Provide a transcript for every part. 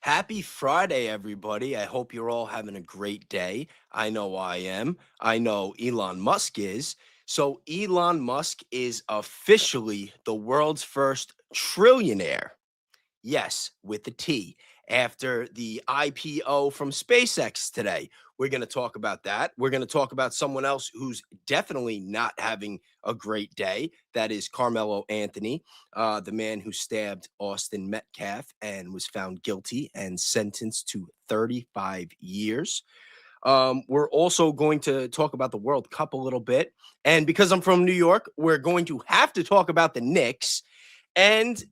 Happy Friday, everybody. I hope you're all having a great day. I know I am. I know Elon Musk is. So, Elon Musk is officially the world's first trillionaire. Yes, with the T. After the IPO from SpaceX today, we're going to talk about that. We're going to talk about someone else who's definitely not having a great day. That is Carmelo Anthony, the man who stabbed Austin Metcalf and was found guilty and sentenced to 35 years. We're also going to talk about the World Cup a little bit. And because I'm from New York, we're going to have to talk about the Knicks. And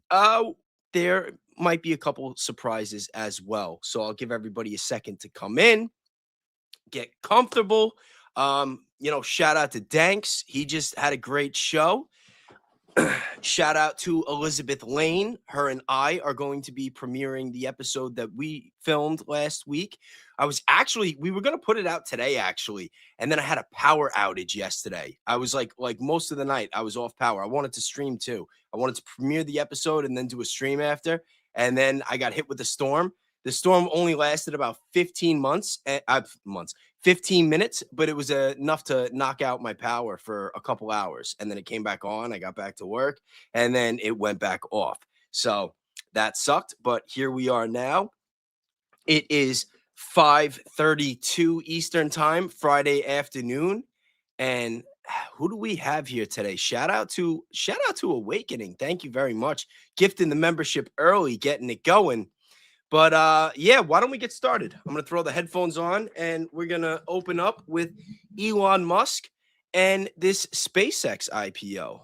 there might be a couple surprises as well. So I'll give everybody a second to come in, get comfortable. Shout out to Danks. He just had a great show. Shout out to Elizabeth Lane. Her and I are going to be premiering the episode that we filmed last week. We were going to put it out today, actually. And then I had a power outage yesterday. I was like most of the night, I was off power. I wanted to stream too. I wanted to premiere the episode and then do a stream after. And then I got hit with a storm. The storm only lasted about 15 minutes, but it was enough to knock out my power for a couple hours. And then it came back on. I got back to work and then it went back off. So that sucked. But here we are now. It is 5:32 Eastern time, Friday afternoon. And who do we have here today? Shout out to Awakening. Thank you very much. Gifting the membership early, getting it going. But yeah, why don't we get started? I'm going to throw the headphones on and we're going to open up with Elon Musk and this SpaceX IPO.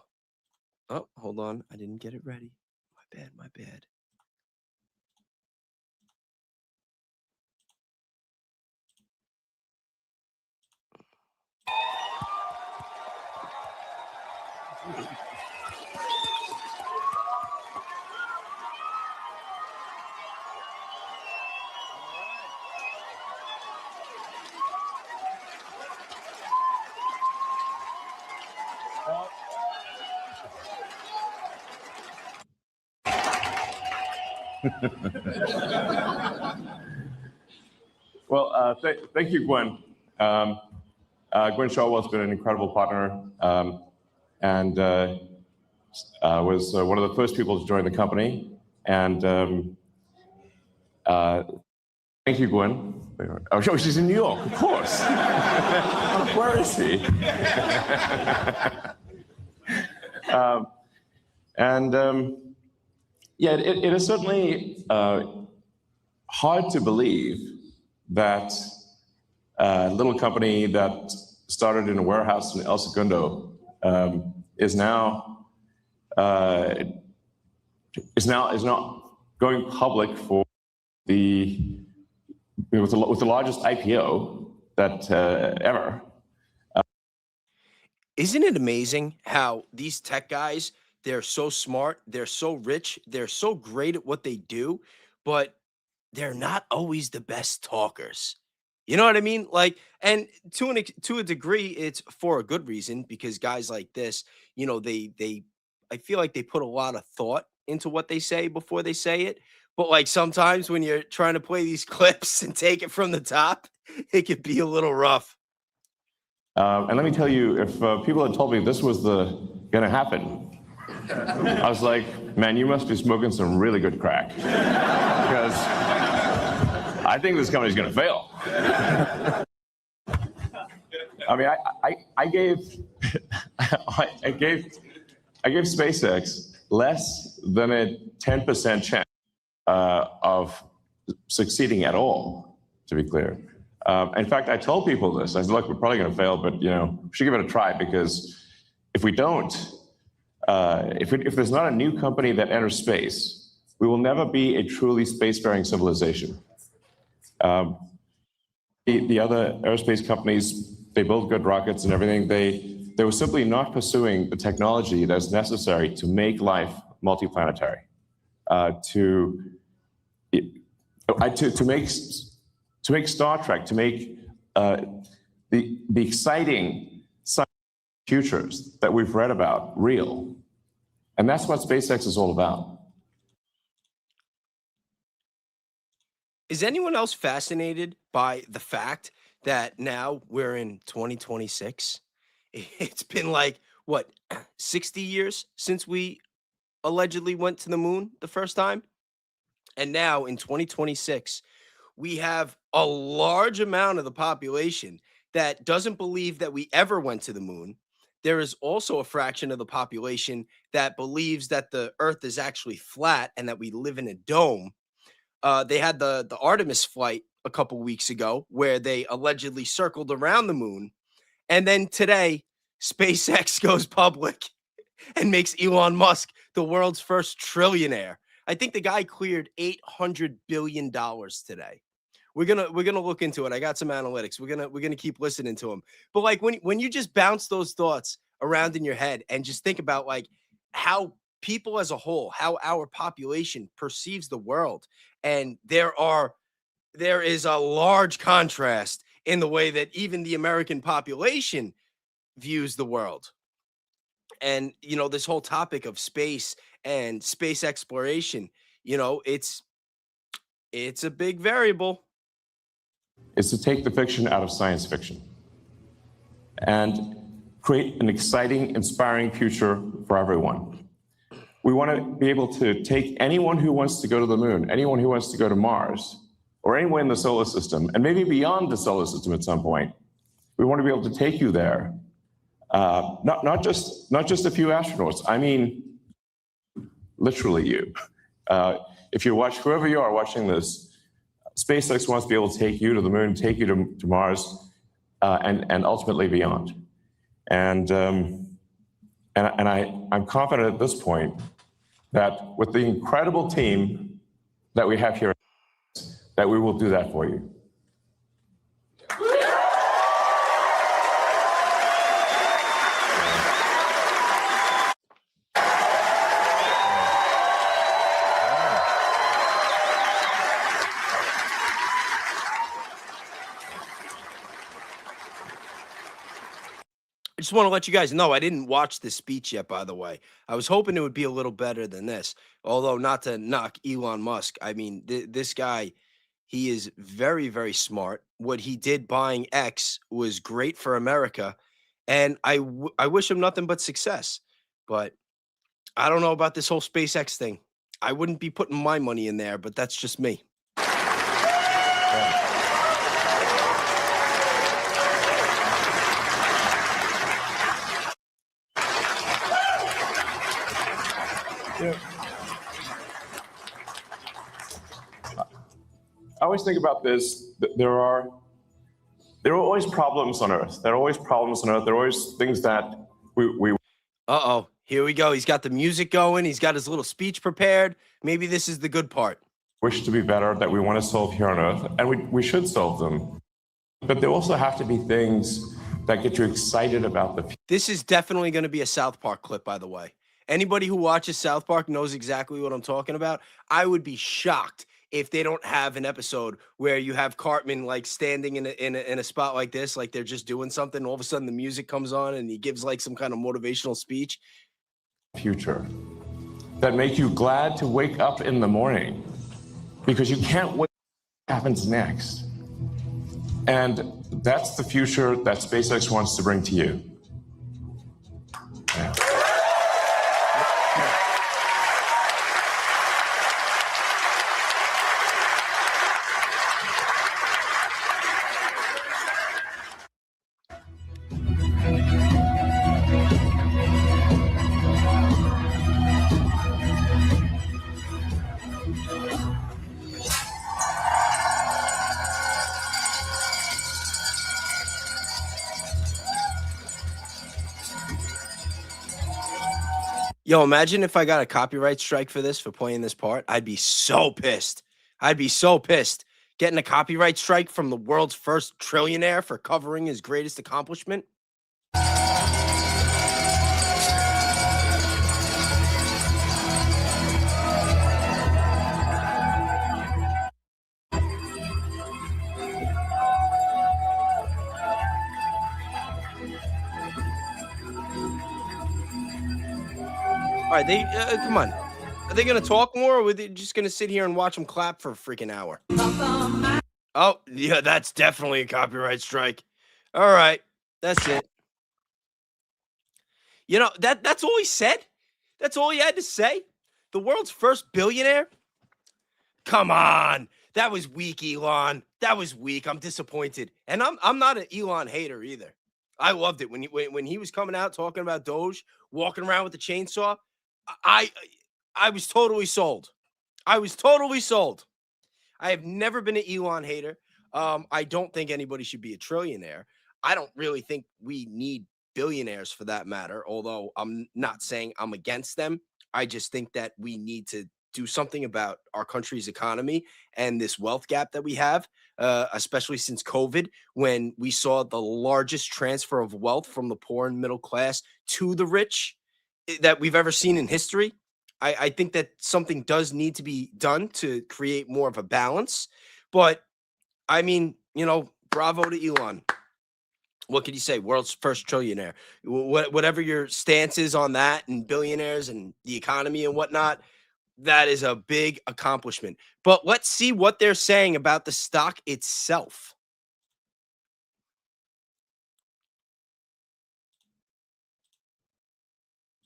Oh, hold on. I didn't get it ready. My bad. Well, thank you, Gwen. Gwen Shawwell's been an incredible partner and was one of the first people to join the company. And thank you, Gwen. Oh, she's in New York, of course. Where is she? Yeah, it is certainly hard to believe that a little company that started in a warehouse in El Segundo is now going public for with the largest IPO that ever. Isn't it amazing how these tech guys, they're so smart, they're so rich, they're so great at what they do, but they're not always the best talkers. You know what I mean? Like, and to a degree, it's for a good reason because guys like this, I feel like they put a lot of thought into what they say before they say it. But like sometimes when you're trying to play these clips and take it from the top, it could be a little rough. And let me tell you, if people had told me this was gonna happen, I was like, man, you must be smoking some really good crack. Because I think this company's gonna fail. I mean, I gave SpaceX less than a 10% chance of succeeding at all, to be clear. In fact, I told people this. I said, look, we're probably going to fail, but we should give it a try because if we don't, if there's not a new company that enters space, we will never be a truly spacefaring civilization. The other aerospace companies, they build good rockets and everything. They were simply not pursuing the technology that's necessary to make life multiplanetary, to make Star Trek, to make the exciting futures that we've read about real. And that's what SpaceX is all about. Is anyone else fascinated by the fact that now we're in 2026? It's been like, what, 60 years since we allegedly went to the moon the first time? And now in 2026, we have a large amount of the population that doesn't believe that we ever went to the moon. There is also a fraction of the population that believes that the earth is actually flat and that we live in a dome. They had the Artemis flight a couple weeks ago where they allegedly circled around the moon, and then today SpaceX goes public and makes Elon Musk the world's first trillionaire. I think the guy cleared $800 billion today. We're gonna look into it. I got some analytics. We're gonna keep listening to him. But like when you just bounce those thoughts around in your head and just think about like how people as a whole, how our population perceives the world, and there is a large contrast in the way that even the American population views the world. And this whole topic of space and space exploration, it's a big variable. Is to take the fiction out of science fiction and create an exciting, inspiring future for everyone. We want to be able to take anyone who wants to go to the moon, anyone who wants to go to Mars, or anywhere in the solar system, and maybe beyond the solar system at some point. We want to be able to take you there. Not just a few astronauts. I mean, literally you. If you watch, whoever you are watching this, SpaceX wants to be able to take you to the moon, take you to Mars, and ultimately beyond. And I'm confident at this point that with the incredible team that we have here, that we will do that for you. I just want to let you guys know I didn't watch the speech yet, by the way. I was hoping it would be a little better than this. Although, not to knock Elon Musk. I mean, this guy, he is very, very smart. What he did buying X was great for America. And I wish him nothing but success. But I don't know about this whole SpaceX thing. I wouldn't be putting my money in there, but that's just me. Yeah. I always think about this. There are always problems on Earth. There are always problems on Earth. There are always things that we Uh-oh. Here we go. He's got the music going. He's got his little speech prepared. Maybe this is the good part. wish to be better, that we want to solve here on Earth, and we should solve them. But there also have to be things that get you excited about the future. This is definitely going to be a South Park clip, by the way. Anybody who watches South Park knows exactly what I'm talking about. I would be shocked if they don't have an episode where you have Cartman like standing in a spot like this, like they're just doing something. All of a sudden, the music comes on and he gives like some kind of motivational speech. Future that make you glad to wake up in the morning because you can't wait what happens next. And that's the future that SpaceX wants to bring to you. Yeah. Yo, imagine if I got a copyright strike for this, for playing this part. I'd be so pissed. I'd be so pissed. Getting a copyright strike from the world's first trillionaire for covering his greatest accomplishment. All right, come on. Are they going to talk more, or are they just going to sit here and watch them clap for a freaking hour? Oh, yeah, that's definitely a copyright strike. All right, that's it. You know, that's all he said? That's all he had to say? The world's first billionaire? Come on. That was weak, Elon. That was weak. I'm disappointed. And I'm not an Elon hater either. I loved it when he was coming out talking about Doge, walking around with the chainsaw. I I was totally sold. I was totally sold. I have never been an Elon hater. I don't think anybody should be a trillionaire. I don't really think we need billionaires for that matter, although I'm not saying I'm against them. I just think that we need to do something about our country's economy and this wealth gap that we have, especially since COVID, when we saw the largest transfer of wealth from the poor and middle class to the rich that we've ever seen in history. I think that something does need to be done to create more of a balance. But I mean, bravo to Elon. What can you say? World's first trillionaire. Whatever your stance is on that and billionaires and the economy and whatnot, that is a big accomplishment. But let's see what they're saying about the stock itself.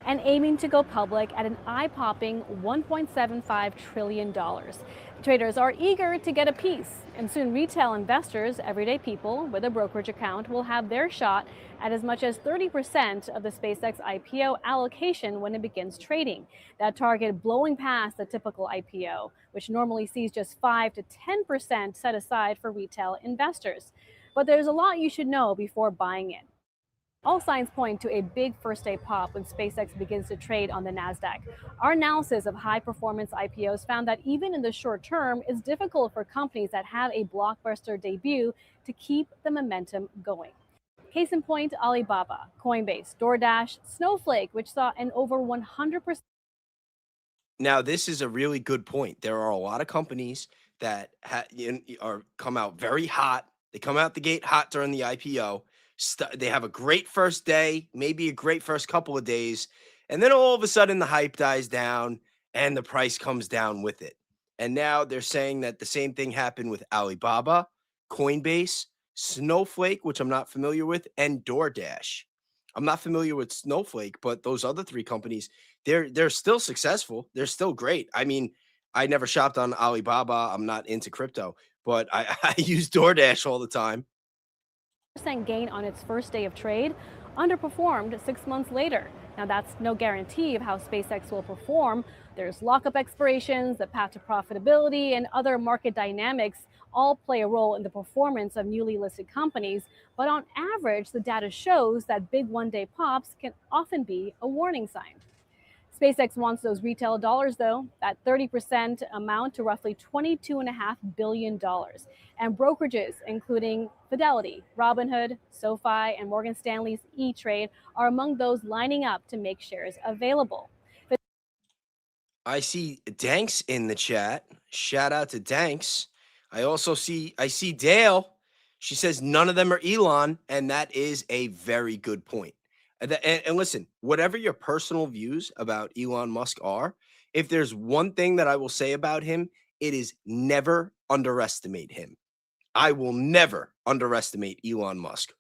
And aiming to go public at an eye-popping $1.75 trillion. Traders are eager to get a piece, and soon retail investors, everyday people with a brokerage account, will have their shot at as much as 30% of the SpaceX IPO allocation when it begins trading. That target blowing past the typical IPO, which normally sees just 5 to 10% set aside for retail investors. But there's a lot you should know before buying in. All signs point to a big first-day pop when SpaceX begins to trade on the NASDAQ. Our analysis of high-performance IPOs found that even in the short term, it's difficult for companies that have a blockbuster debut to keep the momentum going. Case in point, Alibaba, Coinbase, DoorDash, Snowflake, which saw an over 100%. Now, this is a really good point. There are a lot of companies that come out very hot. They come out the gate hot during the IPO. They have a great first day, maybe a great first couple of days, and then all of a sudden the hype dies down and the price comes down with it. And now they're saying that the same thing happened with Alibaba, Coinbase, Snowflake, which I'm not familiar with, and DoorDash. I'm not familiar with Snowflake, but those other three companies, they're still successful. They're still great. I mean, I never shopped on Alibaba. I'm not into crypto, but I use DoorDash all the time. Gain on its first day of trade, underperformed 6 months later. Now, that's no guarantee of how SpaceX will perform. There's lockup expirations, the path to profitability, and other market dynamics all play a role in the performance of newly listed companies. But on average, the data shows that big one-day pops can often be a warning sign. SpaceX wants those retail dollars, though. That 30% amount to roughly $22.5 billion. And brokerages, including Fidelity, Robinhood, SoFi, and Morgan Stanley's E-Trade, are among those lining up to make shares available. I see Danks in the chat. Shout out to Danks. I see Dale. She says none of them are Elon, and that is a very good point. And listen, whatever your personal views about Elon Musk are, if there's one thing that I will say about him, it is never underestimate him. I will never underestimate Elon Musk.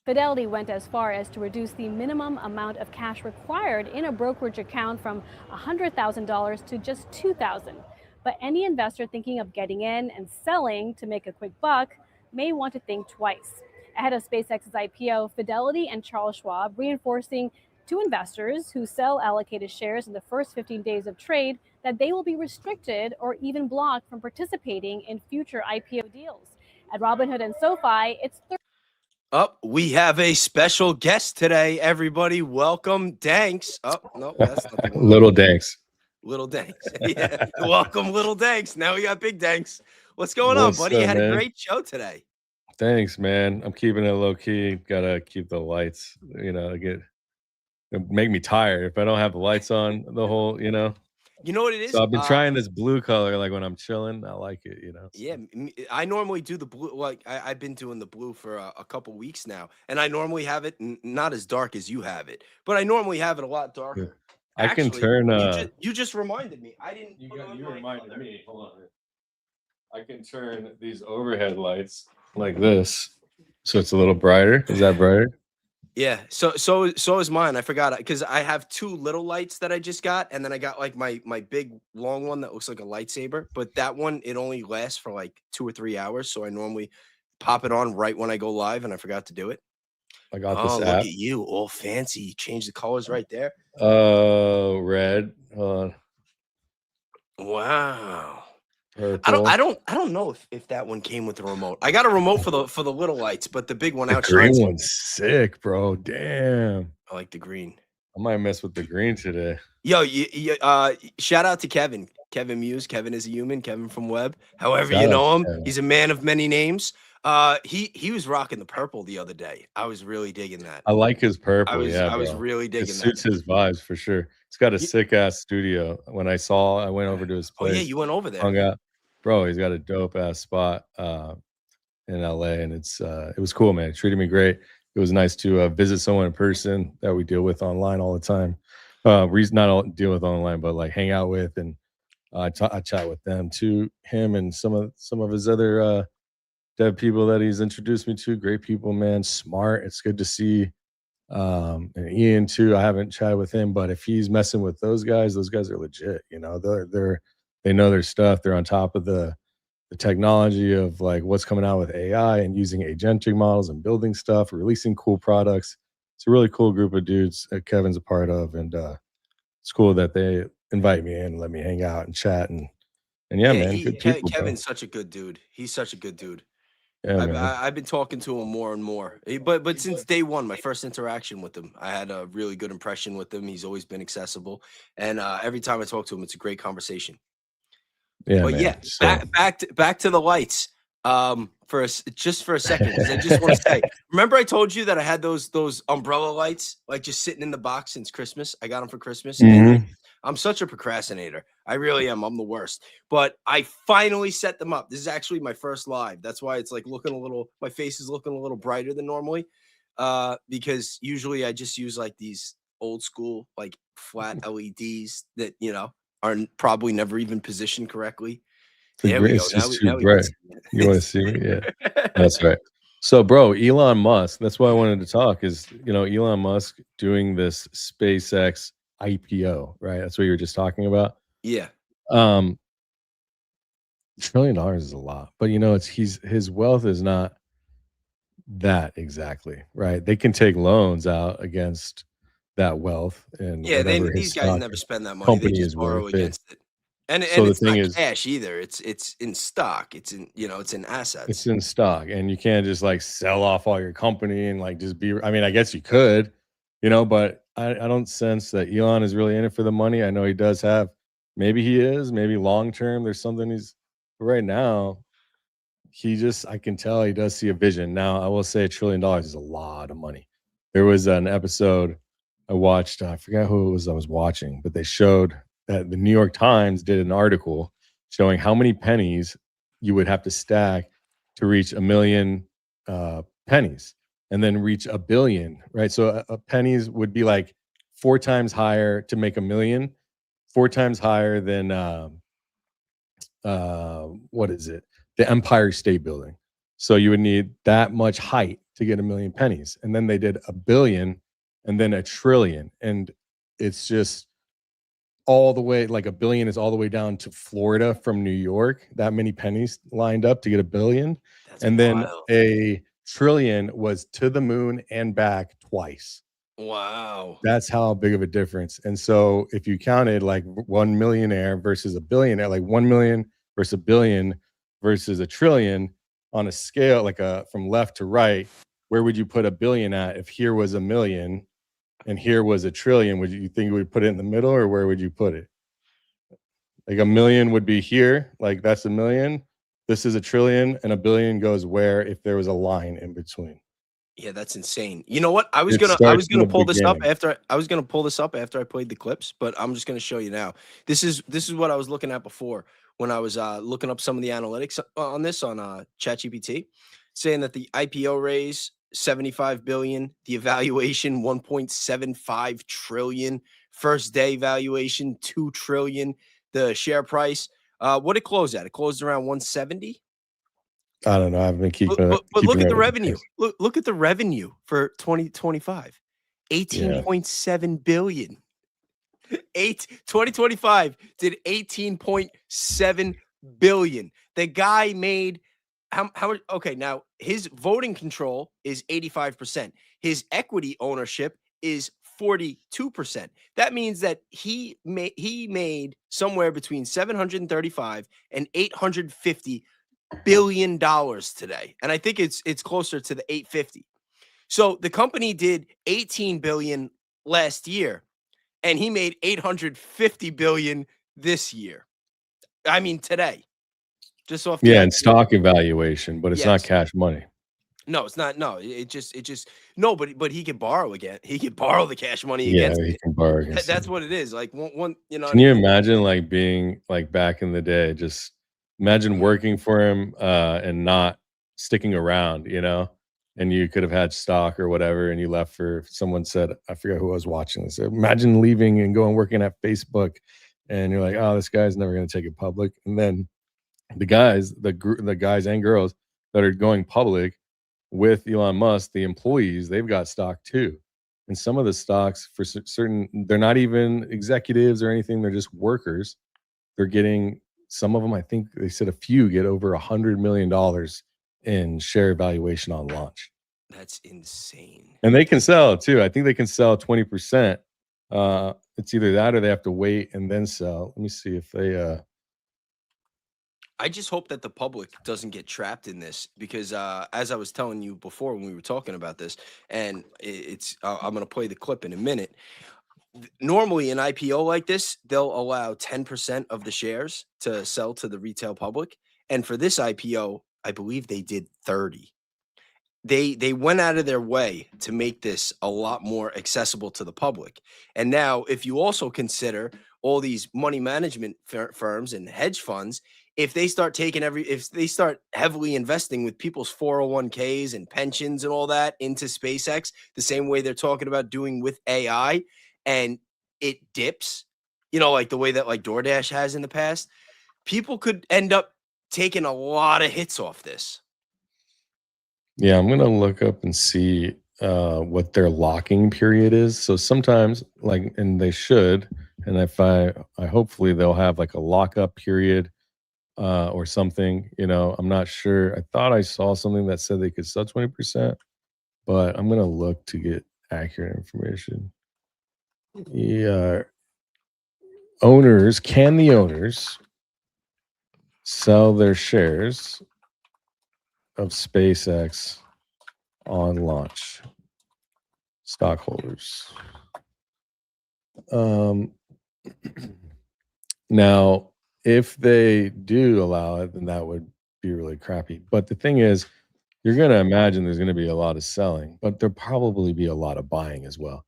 Fidelity went as far as to reduce the minimum amount of cash required in a brokerage account from $100,000 to just $2,000. But any investor thinking of getting in and selling to make a quick buck may want to think twice. Ahead of SpaceX's IPO, Fidelity and Charles Schwab reinforcing to investors who sell allocated shares in the first 15 days of trade that they will be restricted or even blocked from participating in future IPO deals. At Robinhood and SoFi, it's we have a special guest today, everybody. Welcome, Danks. Oh, no, that's not the one. Little Danks. Little Danks. Yeah. Welcome, Little Danks. Now we got Big Danks. What's going on, buddy? You had a great show today. Thanks, man. I'm keeping it low key. Gotta keep the lights, it make me tired if I don't have the lights on the whole, You know what it is? So I've been trying this blue color, like when I'm chilling. I like it, So. Yeah, I normally do the blue. Like I've been doing the blue for a couple weeks now, and I normally have it not as dark as you have it, but I normally have it a lot darker. I can Actually, turn. you just reminded me. I didn't. You reminded me. Hold on. I can turn these overhead lights like this, so it's a little brighter. Is that brighter? Yeah. So is mine. I forgot because I have two little lights that I just got, and then I got like my big long one that looks like a lightsaber. But that one it only lasts for like 2 or 3 hours. So I normally pop it on right when I go live, and I forgot to do it. I got Oh, this look app. at you, all fancy. Change the colors right there. Oh, red. Hold on. Wow. Purple. I don't know if that one came with the remote. I got a remote for the little lights, but the big one The outshines green it. one's sick, bro. Damn. I like the green. I might mess with the green today. Yo, shout out to Kevin. Kevin Muse. Kevin is a human. Kevin from Web. However Shout you out know to him, Kevin. he's a man of many names. He was rocking the purple the other day. I was really digging that. I like his purple. I was bro. really It digging that. suits his vibes for sure. He's got a Ye- sick ass studio. When I went over to his Oh yeah, place. you went over there. Hung out. Bro, he's got a dope ass spot in LA, and it was cool, man. It treated me great. It was nice to visit someone in person that we deal with online all the time. Not all deal with online, but like hang out with, and I chat with them too. Him and some of his other dev people that he's introduced me to. Great people, man. Smart. It's good to see. And Ian too. I haven't chatted with him, but if he's messing with those guys are legit. You know, they know their stuff. They're on top of the technology of like what's coming out with AI and using agentic models and building stuff, releasing cool products. It's a really cool group of dudes that Kevin's a part of, and it's cool that they invite me in and let me hang out and chat and yeah, man, good people, bro. Kevin's such a good dude. He's such a good dude. Yeah, man. I've been talking to him more and more. But since day one, my first interaction with him, I had a really good impression with him. He's always been accessible, and every time I talk to him, it's a great conversation. Yeah, But man. yeah, So, back to the lights. Just for a second, because I just want to say, remember I told you that I had those umbrella lights like just sitting in the box since Christmas. I got them for Christmas, and like, I'm such a procrastinator. I really am. I'm the worst. But I finally set them up. This is actually my first live. That's why it's like looking a little. My face is looking a little brighter than normally, because usually I just use like these old school like flat LEDs that are probably never even positioned correctly. There we go. it's just too Now we can bright. see it. You want to see me? Yeah, that's right. So, bro, Elon Musk. That's why I wanted to talk. Is Elon Musk doing this SpaceX IPO, right? That's what you were just talking about. Yeah. $1 trillion is a lot, but it's his wealth is not that exactly, right? They can take loans out against that wealth and Yeah, whatever these his guys stock never spend that money. They company just is borrow worth. It. against it. And So the it's not thing is, cash either. It's in stock. It's in it's in assets. it's in stock, and you can't just like sell off all your company and like just be. I mean, I guess you could, but I don't sense that Elon is really in it for the money. I know he does have. Maybe he is. Maybe long term, there's something he's. But right now, I can tell he does see a vision. Now, I will say $1 trillion is a lot of money. There was an episode I watched. I forgot who it was I was watching, but they showed that the New York Times did an article showing how many pennies you would have to stack to reach 1 million pennies and then reach 1 billion, right? So pennies would be like 4 times higher to make 1 million, 4 times higher than what is it? The Empire State Building. So you would need that much height to get 1 million pennies. And then they did 1 billion and then 1 trillion. And it's just all the way, like 1 billion is all the way down to Florida from New York. That many pennies lined up to get 1 billion. That's And then wild. 1 trillion was to the moon and back twice. Wow. That's how big of a difference. And so if you counted like 1 millionaire versus a billionaire, like 1 million versus 1 billion versus 1 trillion on a scale, like from left to right, where would you put 1 billion at if here was 1 million and here was 1 trillion? Would you think you would put it in the middle, or where would you put it? Like 1 million would be here, like that's 1 million. This is 1 trillion, and 1 billion goes where if there was a line in between. Yeah, that's insane. You know what? I was It gonna starts in the pull this up beginning. after I played the clips, but I'm just gonna show you now. This is what I was looking at before when I was looking up some of the analytics on this on ChatGPT, saying that the IPO raise 75 billion, the evaluation 1.75 trillion, First day valuation, 2 trillion. The share price, what did it close at? It closed around 170. I don't know. I've been But look keeping at up the with the revenue. price. Look at the revenue for 2025. Yeah. 18.7 billion. 2025 did 18.7 billion. The guy made how much? Okay, now his voting control is 85%. His equity ownership is 42%. That means that he made somewhere between 735 and 850 billion dollars today. And I think it's closer to the 850. So the company did 18 billion last year and he made 850 billion this year. I mean today. Just off the Yeah, and IPO. stock evaluation, but it's not Yes. cash money. No, it's not. No, it just no, but he could borrow again. He could borrow the cash money Yeah, against he it. can borrow against That's it. what it is. Like one, you know what Can I you mean? imagine like being like back in the day, just imagine working for him and not sticking around, you know? And you could have had stock or whatever, and you left for someone said, I forget who I was watching this. Imagine leaving and going working at Facebook, and you're like, oh, this guy's never gonna take it public. And then the guys and girls that are going public with Elon Musk, the employees, they've got stock too. And some of the stocks for certain, they're not even executives or anything. They're just workers. They're getting some of them. I think they said a few get over $100 million in share valuation on launch, That's insane. and they can sell too. I think they can sell 20%. It's either that or they have to wait and then sell. Let me see if they. I just hope that the public doesn't get trapped in this because, as I was telling you before when we were talking about this, and I'm going to play the clip in a minute. Normally, an IPO like this, they'll allow 10% of the shares to sell to the retail public, and for this IPO, I believe they did 30. They went out of their way to make this a lot more accessible to the public. And now, if you also consider all these money management firms and hedge funds, if they start if they start heavily investing with people's 401ks and pensions and all that into SpaceX, the same way they're talking about doing with AI, and it dips, like the way that like DoorDash has in the past, people could end up taking a lot of hits off this. Yeah, I'm gonna look up and see what their locking period is. So sometimes, like, and they should, and if I hopefully they'll have like a lockup period or something. I'm not sure. I thought I saw something that said they could sell 20%, but I'm gonna look to get accurate information. Yeah, can the owners sell their shares of SpaceX on launch? Stockholders. Now, if they do allow it, then that would be really crappy. But the thing is, you're going to imagine there's going to be a lot of selling, but there'll probably be a lot of buying as well.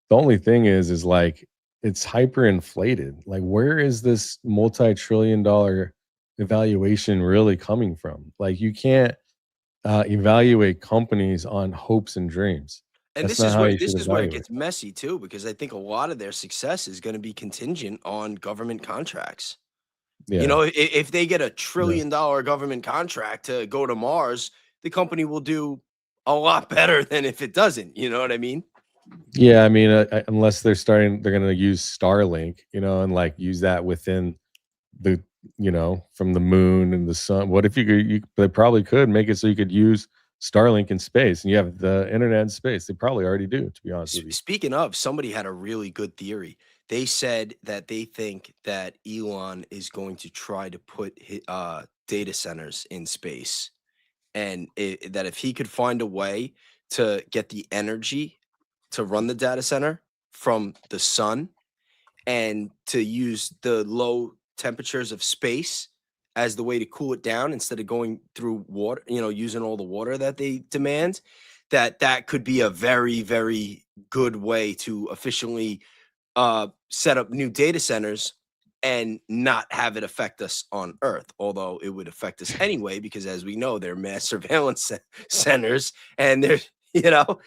The only thing is like it's hyperinflated. Like, where is this multi-trillion-dollar evaluation really coming from? Like, you can't evaluate companies on hopes and dreams. And That's not how you this should is where it evaluate. gets messy too, because I think a lot of their success is going to be contingent on government contracts. Yeah. If they get a $1 Yeah. trillion government contract to go to Mars, the company will do a lot better than if it doesn't. You know what I mean? Yeah, I mean, unless they're going to use Starlink, and like use that within the, from the moon and the sun. What if they probably could make it so you could use Starlink in space and you have the internet in space. They probably already do, to be honest with you. Speaking of, somebody had a really good theory. They said that they think that Elon is going to try to put data centers in space, and that if he could find a way to get the energy to run the data center from the sun and to use the low temperatures of space as the way to cool it down instead of going through water, using all the water that they demand, that could be a very, very good way to efficiently set up new data centers and not have it affect us on Earth, although it would affect us anyway, because as we know, they're mass surveillance centers, and they're, you know,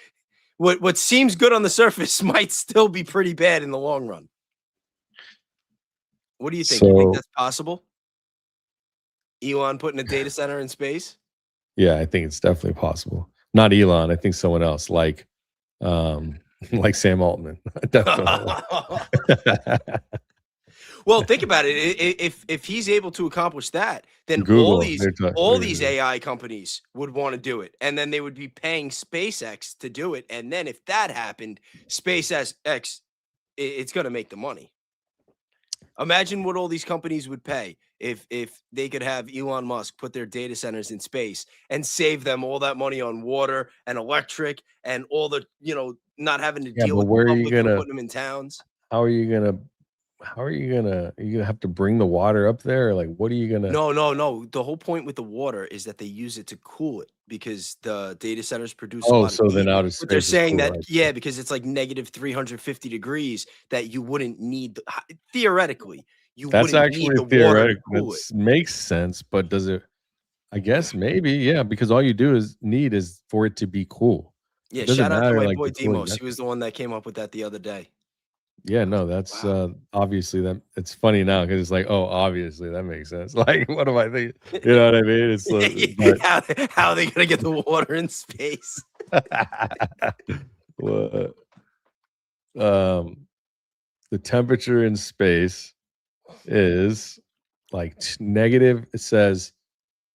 what seems good on the surface might still be pretty bad in the long run. What do you think? You think So that's possible? Elon putting a data center in space? yeah, I think it's definitely possible. Not Elon, I think someone else like Sam Altman. Definitely. Well, think about it. If he's able to accomplish that, then Google, all these AI companies would want to do it, and then they would be paying SpaceX to do it. And then if that happened, SpaceX, it's going to make the money. Imagine what all these companies would pay if they could have Elon Musk put their data centers in space and save them all that money on water and electric and all the, not having to Yeah, deal but with the where are you public for gonna putting them in towns. how are you gonna are you gonna have to bring the water up there? Like, what are you gonna No. The whole point with the water is that they use it to cool it because the data centers produce a Oh, lot of so then heat. outer But they're space is saying cool, that, I see. yeah, because it's like negative 350 degrees that you wouldn't need, theoretically, you That's wouldn't need actually the water to theoretical. cool it. That makes sense, but does it I guess maybe, yeah, because all you need is for it to be cool. Yeah, It doesn't shout out to matter my like boy the cooling Demos. He was the one that came up with that the other day. Yeah, no, that's Wow. obviously that it's funny now because it's like, oh, obviously that makes sense. Like, what am I thinking? You know what I mean? It's but How are they gonna get the water in space? well, the temperature in space is like negative. It says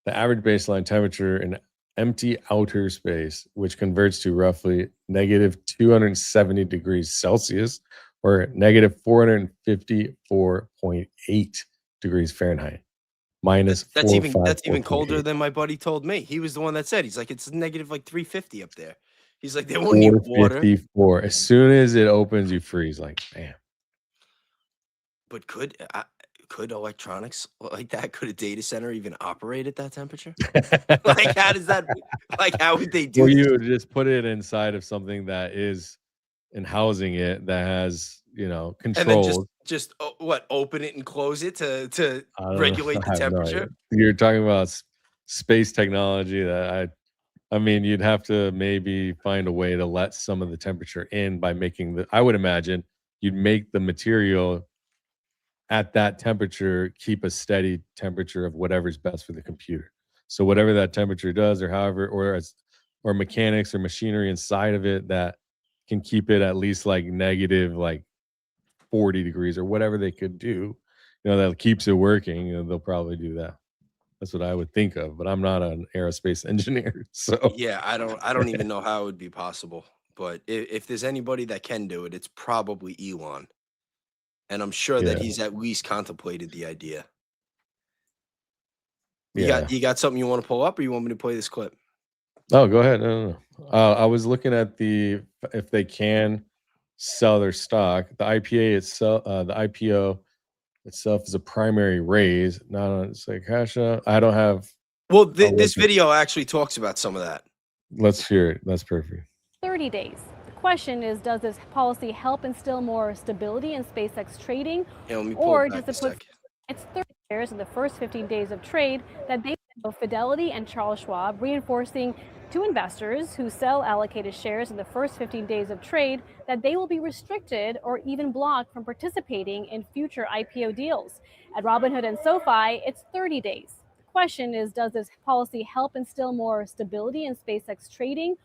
the average baseline temperature in empty outer space, which converts to roughly negative 270 degrees Celsius or negative 454.8 degrees Fahrenheit, minus That's even colder 454.8. than my buddy told me. He was the one that said, he's like, it's negative like 350 up there. He's like, they won't need water. 454. As soon as it opens, you freeze. Like, bam. But could electronics like that, could a data center even operate at that temperature? Like, how does that, like, how would they do Well, this? you would just put it inside of something that is in housing it that has, And then controls. just what, open it and close it to I don't know. regulate the I have no idea. temperature? You're talking about space technology that I mean, you'd have to maybe find a way to let some of the temperature in by making I would imagine you'd make the material at that temperature keep a steady temperature of whatever's best for the computer. So whatever that temperature does, or however, or mechanics or machinery inside of it that can keep it at least like negative like 40 degrees or whatever they could do, that keeps it working, they'll probably do that. That's what I would think of, but I'm not an aerospace engineer. So Yeah, I don't even know how it would be possible. But if there's anybody that can do it, it's probably Elon. And I'm sure that yeah, he's at least contemplated the idea. yeah. You got something you want to pull up, or you want me to play this clip? Oh, go ahead. No. I was looking at if they can sell their stock. The IPA itself, the IPO itself is a primary raise, not on it's like cash out. I don't have. Well, I'll this look at- video actually talks about some of that. Let's hear it. That's perfect. 30 days. The question is, does this policy help instill more stability in SpaceX trading, Yeah, let me pull or it back does a it put sec. its 30 shares in the first 15 days of trade that they both Fidelity and Charles Schwab, reinforcing to investors who sell allocated shares in the first 15 days of trade that they will be restricted or even blocked from participating in future IPO deals. At Robinhood and SoFi, it's 30 days. The question is, does this policy help instill more stability in SpaceX trading,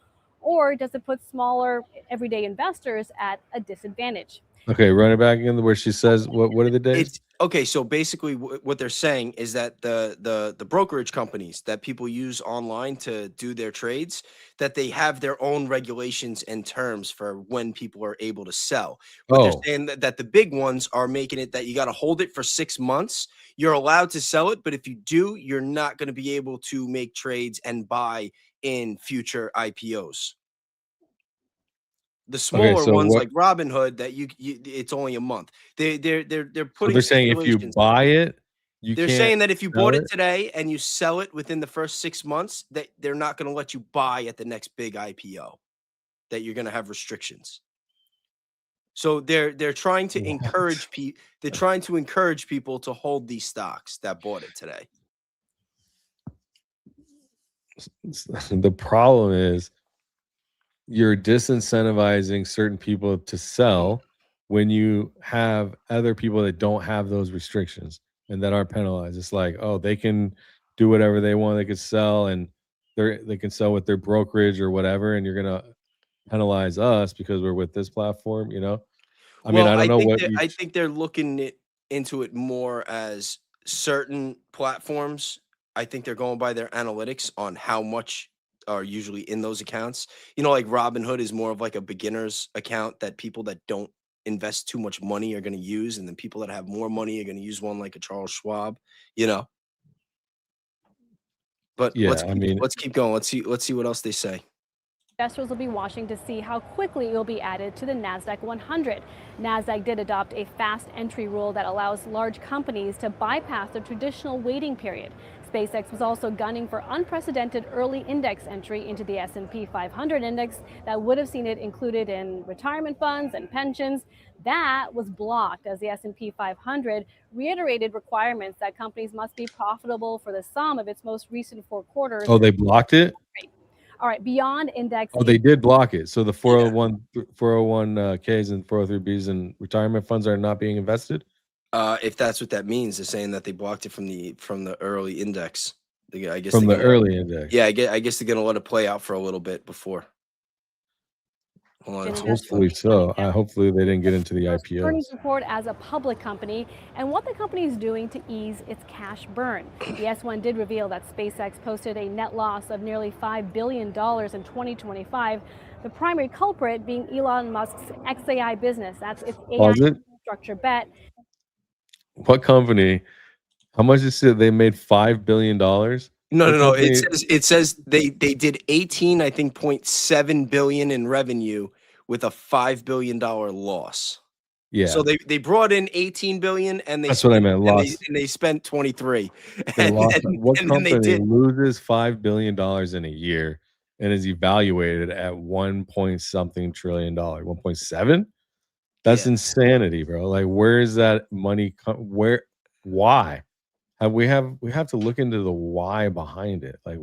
or does it put smaller everyday investors at a disadvantage? Okay, run it back again where she says what are the days? It's okay. So basically, what they're saying is that the brokerage companies that people use online to do their trades, that they have their own regulations and terms for when people are able to sell. But they're Oh, saying that the big ones are making it that you got to hold it for 6 months. You're allowed to sell it, but if you do, you're not going to be able to make trades and buy in future IPOs. The okay. smaller So ones what? like Robinhood, that you it's only a month. They're So putting they're saying if you stipulations. buy it, you They're can't saying that if you sell bought it it. today and you sell it within the first 6 months, that they're not gonna let you buy at the next big IPO, that you're gonna have restrictions. So they're trying to What? encourage people to hold these stocks that bought it today. The problem is you're disincentivizing certain people to sell when you have other people that don't have those restrictions and that aren't penalized. It's like, oh, they can do whatever they want. They can sell, and they can sell with their brokerage or whatever, and you're gonna penalize us because we're with this platform. I mean, Well, I don't know what I each. think they're looking into it more as certain platforms. I think they're going by their analytics on how much are usually in those accounts. Like Robinhood is more of like a beginner's account that people that don't invest too much money are going to use, and then people that have more money are going to use one like a Charles Schwab. You know, but Yeah, I mean, let's keep going. Let's see what else they say. Investors will be watching to see how quickly it will be added to the NASDAQ 100. NASDAQ did adopt a fast entry rule that allows large companies to bypass the traditional waiting period. SpaceX was also gunning for unprecedented early index entry into the S&P 500 index that would have seen it included in retirement funds and pensions. That was blocked as the S&P 500 reiterated requirements that companies must be profitable for the sum of its most recent 4 quarters. oh, they blocked it. All right, beyond index. Oh, they did block it. So the Yeah. 401ks and 403bs and retirement funds are not being invested. If that's what that means, they're saying that they blocked it from the early index. I guess From they're the gonna, early index. yeah, I guess they're gonna let it play out for a little bit before. Hold on, it's almost Hopefully so. Hopefully they didn't get into the Earnings IPOs. report as a public company and what the company is doing to ease its cash burn. The S1 did reveal that SpaceX posted a net loss of nearly $5 billion in 2025. The primary culprit being Elon Musk's XAI business. That's its AI Was it? infrastructure bet. What company? How much is it? They made $5 billion. No. It says they did 18, I think, 0.7 billion in revenue with a $5 billion loss. Yeah. So they brought in 18 billion and That's what I meant. Lost. And they spent 23. They And lost. then, What and then they company did. loses $5 billion in a year and is evaluated at 1 point something trillion dollar? 1.7? That's Yeah. insanity, bro. Like, where is that money? Why? We have to look into the why behind it. Like, I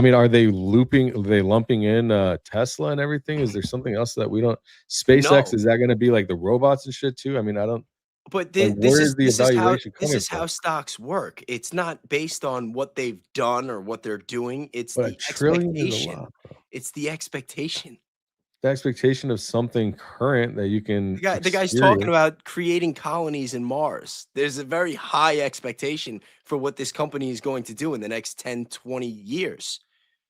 mean, are they lumping in Tesla and everything? Is there something else that we don't? SpaceX, No. is that going to be like the robots and shit too? I mean, I don't. But Like, where is the evaluation this coming is how from? stocks work. It's not based on what they've done or what they're doing. It's But a the trillion is a expectation. lot, bro. It's the expectation. The expectation of something current that you can The guy's talking experience. about creating colonies in Mars. There's a very high expectation for what this company is going to do in the next 10, 20 years.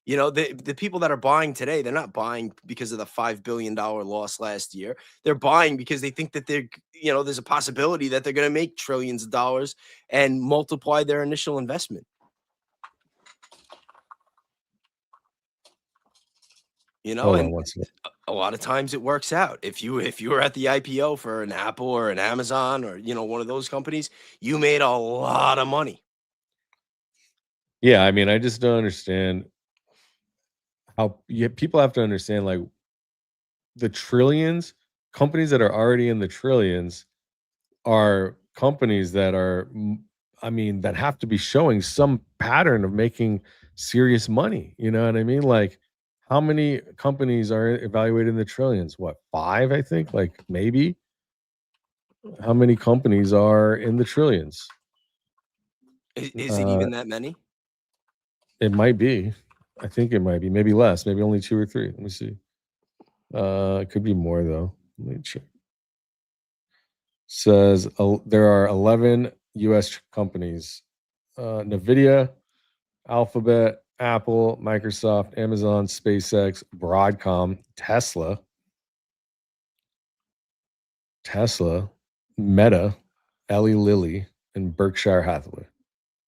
The people that are buying today, they're not buying because of the $5 billion loss last year. They're buying because they think that there's a possibility that they're going to make trillions of dollars and multiply their initial investment. Hold And on one second. a lot of times it works out. If you were at the IPO for an Apple or an Amazon or one of those companies, you made a lot of money. Yeah, I mean, I just don't understand how people have to understand, like, the trillions, companies that are already in the trillions are companies that are, I mean, that have to be showing some pattern of making serious money. You know what I mean? Like, how many companies are evaluated in the trillions? What, 5, I think? Like, maybe? How many companies are in the trillions? Is it even that many? It might be. I think it might be. Maybe less. Maybe only 2 or 3. Let me see. It could be more though. Let me check. Says there are 11 U.S. companies: NVIDIA, Alphabet, Apple, Microsoft, Amazon, SpaceX, Broadcom, Tesla, Meta, Eli Lilly, and Berkshire Hathaway.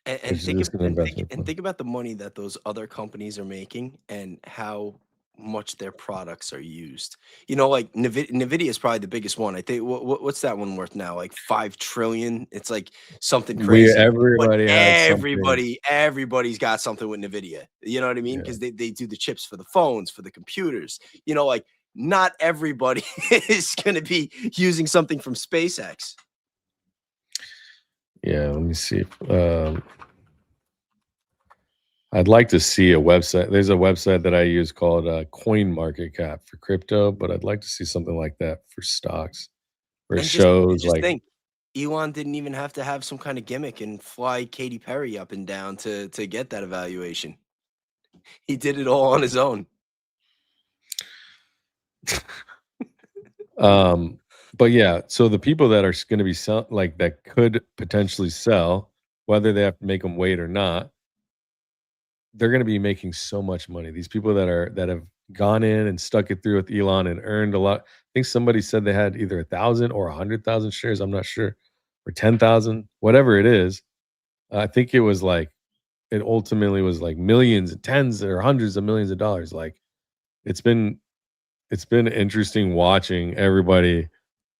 And think about the money that those other companies are making and how much their products are used. Like Nvidia is probably the biggest one. I think what's that one worth now? Like 5 trillion. It's like something crazy. But Everybody has something. everybody's got something with Nvidia. You know what I mean? Because they do the chips for the phones, for the computers. Like not everybody is going to be using something from SpaceX. Yeah, let me see. I'd like to see a website. There's a website that I use called Coin Market Cap for crypto, but I'd like to see something like that for stocks, where it And shows just like, think, Elon didn't even have to have some kind of gimmick and fly Katy Perry up and down to get that evaluation. He did it all on his own. but yeah, so the people that are going to be like that could potentially sell, whether they have to make them wait or not, they're going to be making so much money. These people that have gone in and stuck it through with Elon and earned a lot. I think somebody said they had either 1,000 or 100,000 shares. I'm not sure, or 10,000, whatever it is. I think it was like it ultimately was like millions, tens or hundreds of millions of dollars. Like it's been interesting watching everybody,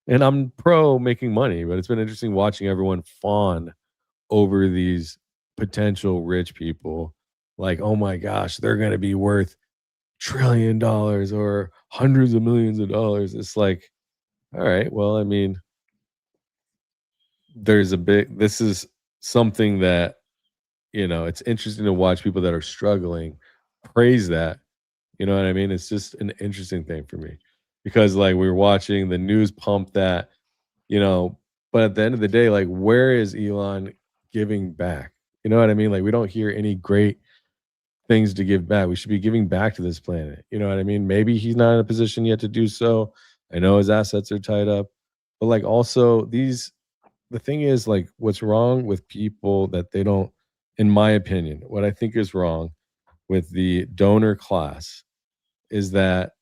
and I'm pro making money, but it's been interesting watching everyone fawn over these potential rich people. Like, oh my gosh, they're going to be worth $1 trillion or hundreds of millions of dollars. It's like, all right, well, I mean, this is something that, it's interesting to watch people that are struggling praise that. You know what I mean? It's just an interesting thing for me because, like, we were watching the news pump that, but at the end of the day, like, where is Elon giving back? You know what I mean? Like, we don't hear any great things to give back. We should be giving back to this planet. You know what I mean? Maybe he's not in a position yet to do so. I know his assets are tied up, but like also the thing is, like, what's wrong with people that they don't, in my opinion, what I think is wrong with the donor class is that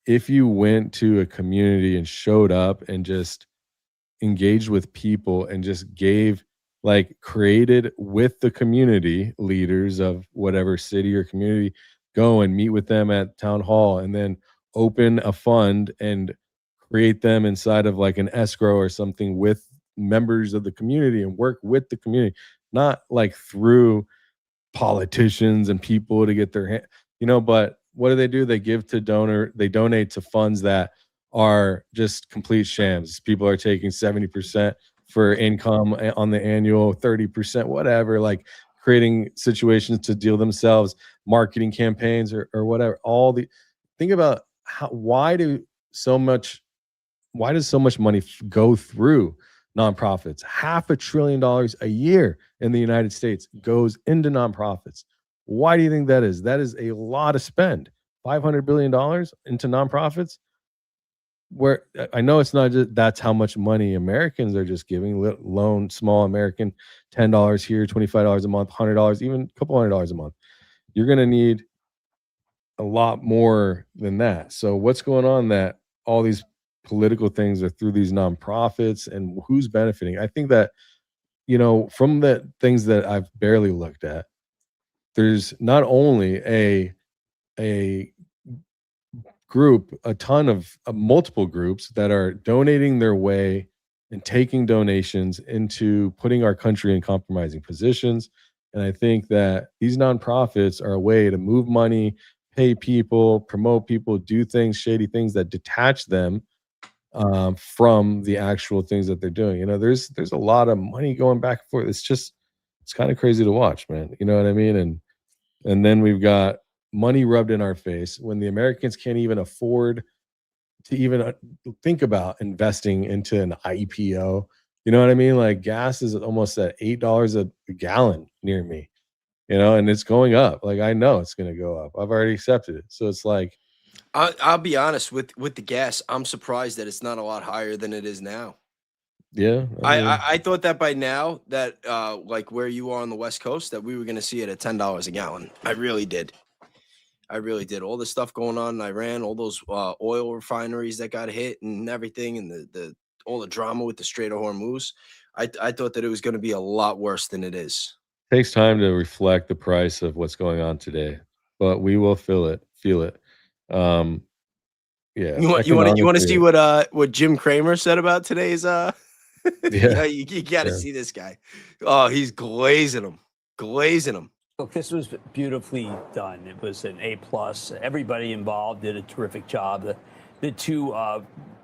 if you went to a community and showed up and just engaged with people and just gave, like, created with the community leaders of whatever city or community, go and meet with them at town hall and then open a fund and create them inside of like an escrow or something with members of the community and work with the community, not like through politicians and people to get their hand, but what do? They give to they donate to funds that are just complete shams. People are taking 70% for income on the annual, 30%, whatever, like creating situations to deal themselves, marketing campaigns or whatever. Think about why does so much money go through nonprofits? $500 billion a year in the United States goes into nonprofits. Why do you think that is? That is a lot of spend. $500 billion into nonprofits, where I know it's not just that's how much money Americans are just giving, loan, small American, $10 here, $25 a month, $100, even a couple $100 a month. You're going to need a lot more than that. So what's going on that all these political things are through these nonprofits, and who's benefiting? I think that, from the things that I've barely looked at, there's not only a group, a ton of multiple groups that are donating their way and taking donations into putting our country in compromising positions. And I think that these nonprofits are a way to move money, pay people, promote people, do things, shady things that detach them from the actual things that they're doing. There's a lot of money going back and forth. It's kind of crazy to watch, man. You know what I mean? And then we've got money rubbed in our face when the Americans can't even afford to even think about investing into an IPO. You know what I mean? Like, gas is almost at $8 a gallon near me, and it's going up. Like, I know it's going to go up. I've already accepted it. So it's like, I'll be honest with the gas. I'm surprised that it's not a lot higher than it is now. yeah, I thought that by now that like where you are on the West Coast that we were going to see it at $10 a gallon. I really did. All the stuff going on in Iran, all those oil refineries that got hit and everything, and the all the drama with the Strait of Hormuz. I thought that it was going to be a lot worse than it is. takes time to reflect the price of what's going on today, but we will feel it. Um, yeah, You want to see what Jim Cramer said about today's yeah, yeah, you got to yeah. see this guy. Oh, he's glazing them. Look, this was beautifully done. It was an A+. Everybody involved did a terrific job. The two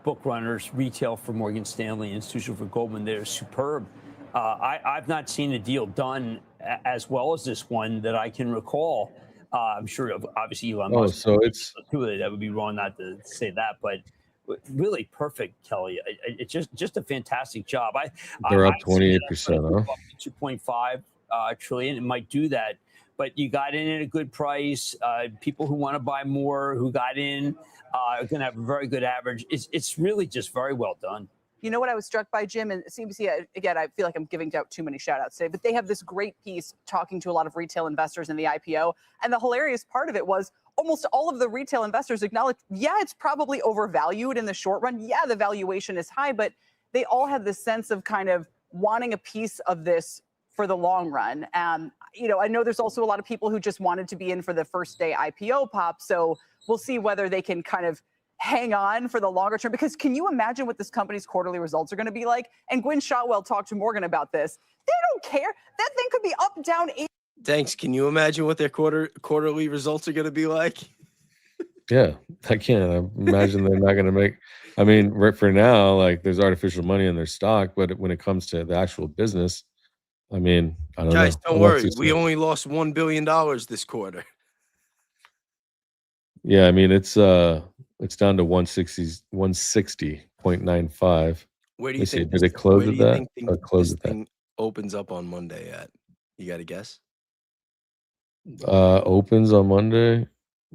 book runners, retail for Morgan Stanley, institutional for Goldman, they're superb. I've not seen a deal done as well as this one that I can recall. I'm sure, obviously, Elon Oh, Musk. so it's Two of it. That would be wrong not to say that, but really perfect, Kelly. It's just a fantastic job. they're I up see it as 28%, huh? up to 2.5 trillion. It might do that, but you got in at a good price. People who want to buy more, who got in, are going to have a very good average. It's really just very well done. You know what I was struck by, Jim? And CNBC, again, I feel like I'm giving out too many shout outs today, but they have this great piece talking to a lot of retail investors in the IPO. And the hilarious part of it was almost all of the retail investors acknowledged, yeah, it's probably overvalued in the short run. Yeah, the valuation is high, but they all had this sense of kind of wanting a piece of this for the long run. You know, I know there's also a lot of people who just wanted to be in for the first day IPO pop. So we'll see whether they can kind of hang on for the longer term, because can you imagine what this company's quarterly results are going to be like? And Gwynne Shotwell talked to Morgan about this. They don't care. That thing could be up, down, 8. Thanks. Can you imagine what their quarterly results are going to be like? Yeah, I can. I imagine they're not going to make. I mean, right for now, like there's artificial money in their stock, but when it comes to the actual business, I mean, I don't Guys, know. don't worry. We only lost $1 billion this quarter. Yeah, I mean it's down to 160.95. Where do you think Did it close where at do you that? think Or close this at that? thing opens up on Monday at? You got to guess? Opens on Monday.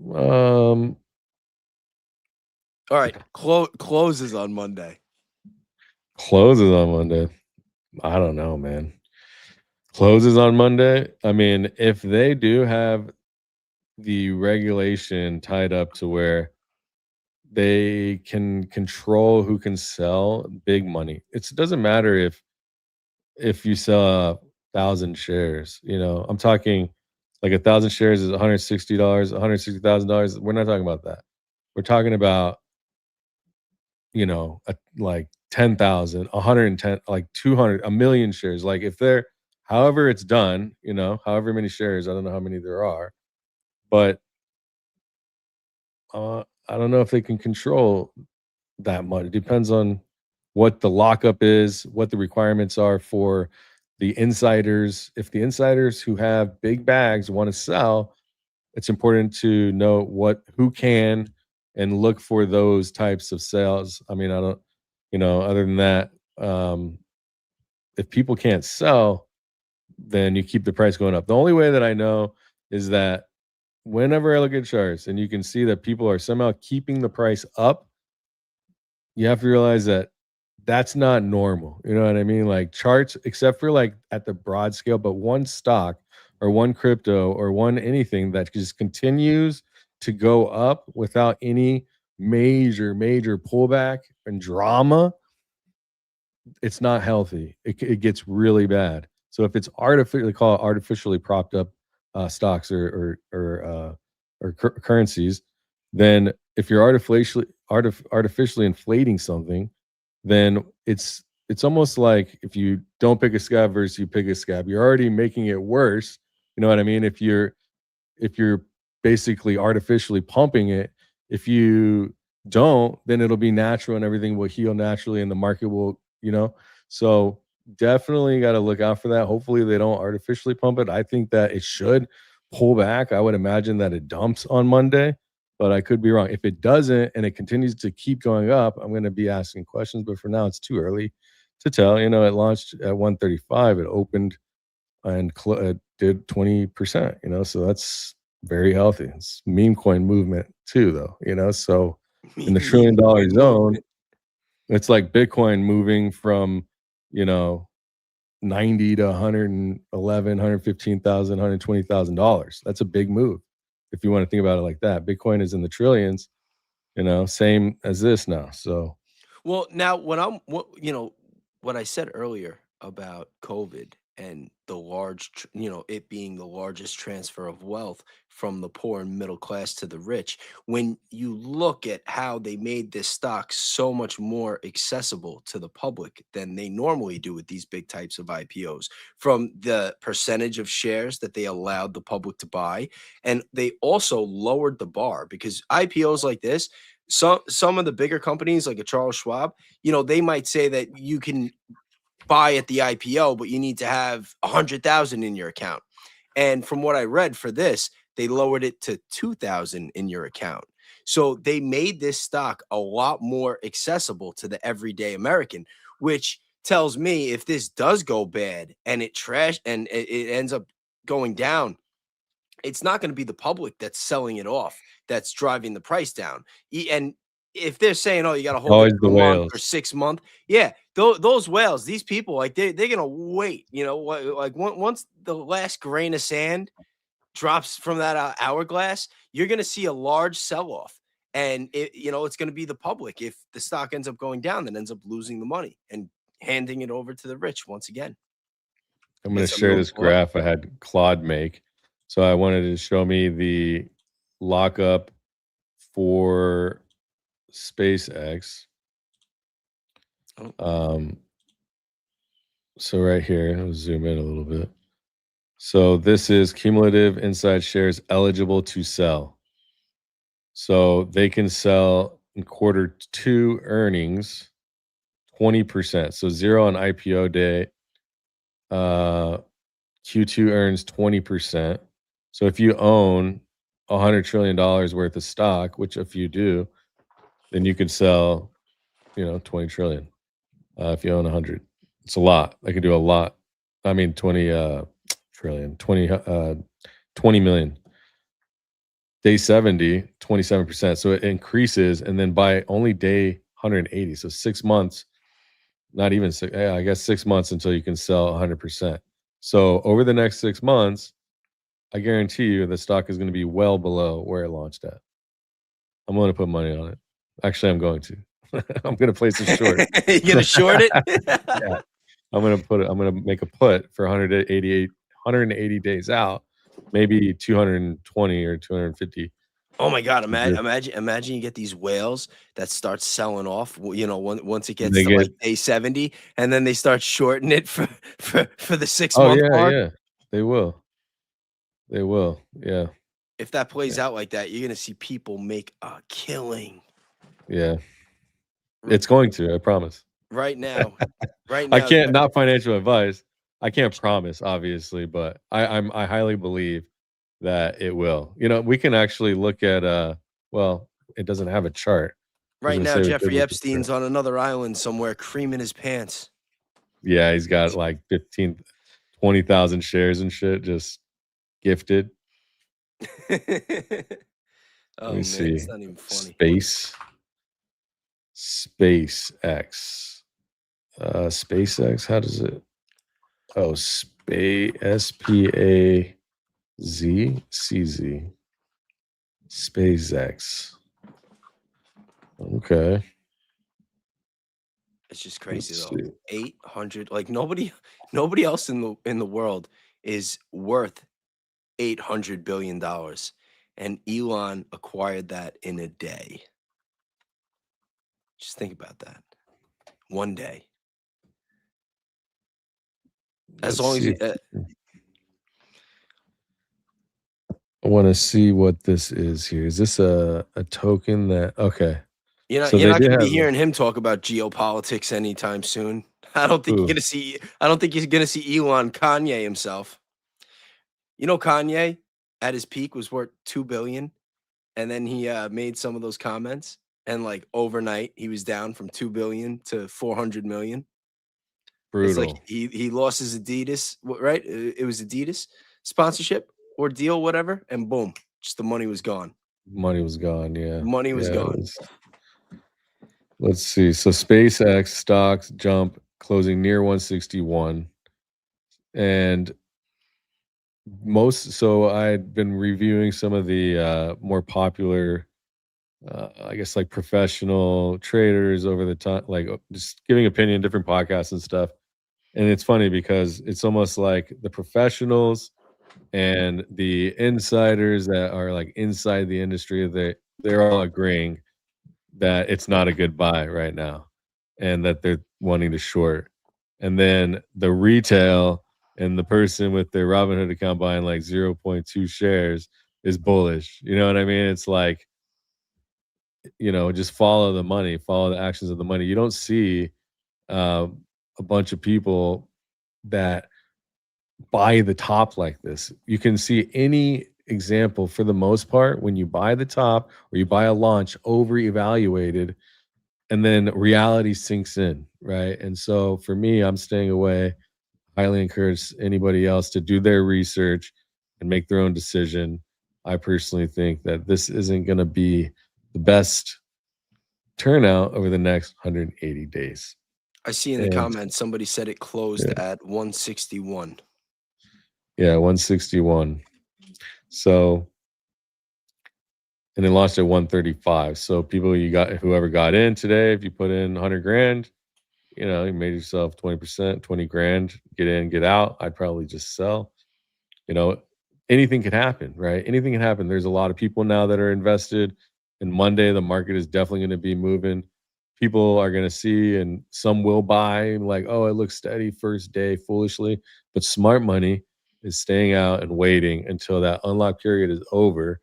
All right, closes on Monday. Closes on Monday. I don't know, man. Closes on Monday. I mean, if they do have the regulation tied up to where they can control who can sell big money. It doesn't matter if you sell 1,000 shares. You know, I'm talking like 1,000 shares is $160, $160,000. We're not talking about that. We're talking about, you know, like 10,000, 110, like 200, a million shares. Like if they're, however it's done, you know, however many shares, I don't know how many there are, but I don't know if they can control that much. It depends on what the lockup is, what the requirements are for the insiders. If the insiders who have big bags want to sell, it's important to know who can and look for those types of sales. I mean, I don't, you know, other than that, if people can't sell, then you keep the price going up. The only way that I know is that whenever I look at charts and you can see that people are somehow keeping the price up, you have to realize that that's not normal. You know what I mean? Like charts, except for like at the broad scale, but one stock or one crypto or one anything that just continues to go up without any major pullback and drama, it's not healthy. It gets really bad. So if it's artificially, call it artificially propped up stocks or currencies, then if you're artificially inflating something, then it's almost like if you don't pick a scab versus you pick a scab, you're already making it worse. You know what I mean? If you're basically artificially pumping it, if you don't, then it'll be natural and everything will heal naturally and the market will, you know. So definitely got to look out for that. Hopefully they don't artificially pump it. I think that it should pull back. I would imagine that it dumps on Monday, but I could be wrong. If it doesn't and it continues to keep going up, I'm going to be asking questions, but for now it's too early to tell. You know, it launched at 135, it opened and did 20%, you know, so that's very healthy. It's meme coin movement too, though, you know, so in the $1 trillion zone, it's like Bitcoin moving from, you know, 90 to 111, 115,000, $120,000. That's a big move if you want to think about it like that. Bitcoin is in the trillions, you know, same as this now. So, well, now what I said earlier about COVID and the large, it being the largest transfer of wealth from the poor and middle class to the rich. When you look at how they made this stock so much more accessible to the public than they normally do with these big types of IPOs, from the percentage of shares that they allowed the public to buy, and they also lowered the bar, because IPOs like this, some of the bigger companies like a Charles Schwab, they might say that you can buy at the IPO, but you need to have 100,000 in your account. And from what I read for this, they lowered it to 2,000 in your account. So they made this stock a lot more accessible to the everyday American, which tells me if this does go bad and it ends up going down, it's not going to be the public that's selling it off that's driving the price down. And if they're saying, "Oh, you got to hold Always it the for a month whales. or 6 months," yeah, those whales, these people, like they're gonna wait. Like once the last grain of sand drops from that hourglass, you're gonna see a large sell off, and it's gonna be the public. If the stock ends up going down, that ends up losing the money and handing it over to the rich once again. I'm going to It's a share move this forward. graph I had Claude make. So I wanted to show me the lockup for SpaceX. Oh. So right here, I'll zoom in a little bit. So this is cumulative inside shares eligible to sell. So they can sell in Q2 earnings 20%. So 0 on IPO day. Q2 earns 20%. So if you own $100 trillion worth of stock, which if you do, then you could sell, 20 trillion. If you own 100, it's a lot. I could do a lot. I mean, 20 trillion, 20 million. Day 70, 27%. So it increases, and then by only day 180, so 6 months, not even six, yeah, I guess 6 months until you can sell 100%. So over the next 6 months, I guarantee you the stock is going to be well below where it launched at. I'm going to put money on it. Actually, I'm going to. I'm going to place a short. You're gonna short it? Yeah. I'm going to make a put for 180 days out, maybe 220 or 250. Oh my God! Imagine you get these whales that start selling off. Once it gets They to get, like day 70, and then they start shorting it for the 6 oh month yeah, mark. yeah. They will. They will. Yeah. If that plays Yeah. out like that, you're gonna see people make a killing Yeah. It's going to, I promise. right now. Right I now, can't, not financial advice. I can't promise, obviously, but I highly believe that it will. We can actually look at well, it doesn't have a chart. I was right gonna now, say we could Jeffrey look at Epstein's chart. on another island somewhere, creaming his pants. Yeah, he's got like 15, 20,000 shares and shit just gifted. Let Oh me man, see. it's not even funny. SpaceX. SpaceX, how does it? Oh, SPAZ CZ. SpaceX. Okay. It's just Let's crazy though. see. 800, like nobody else in the world is worth $800 billion. And Elon acquired that in a day. Just think about that. One day. As Let's long as see. you, I want to see what this is here. Is this a token that okay? So you're they not did going to be have hearing him talk about geopolitics anytime soon. I don't think who? you're going to see Elon Kanye himself. Kanye at his peak was worth 2 billion, and then he made some of those comments, and like overnight he was down from 2 billion to 400 million. It's like Brutal. he lost his Adidas, right? It was Adidas sponsorship or deal, whatever, and boom, just the money was gone. Money was gone. Yeah. Money was Yeah. gone. Let's see. So SpaceX stocks jump closing near 161, and so I'd been reviewing some of the more popular, I guess, like professional traders over the time, like just giving opinion, different podcasts and stuff. And it's funny because it's almost like the professionals and the insiders that are like inside the industry, they're all agreeing that it's not a good buy right now and that they're wanting to short. And then the retail and the person with their Robinhood account buying like 0.2 shares is bullish. You know what I mean? It's like, just follow the money, follow the actions of the money. You don't see a bunch of people that buy the top like this. You can see any example for the most part when you buy the top or you buy a launch over evaluated and then reality sinks in, right? And so for me, I'm staying away. Highly encourage anybody else to do their research and make their own decision. I personally think that this isn't going to be the best turnout over the next 180 days. I see in the And comments somebody said it closed yeah, at 161. yeah, 161. So, and it launched at 135. So people, whoever got in today, if you put in 100 grand, you know, you made yourself 20%, 20 grand, get in, get out. I'd probably just sell. You know, anything could happen, right? Anything can happen. There's a lot of people now that are invested. And Monday, the market is definitely going to be moving. People are going to see, and some will buy, like, oh, it looks steady first day foolishly. But smart money is staying out and waiting until that unlock period is over,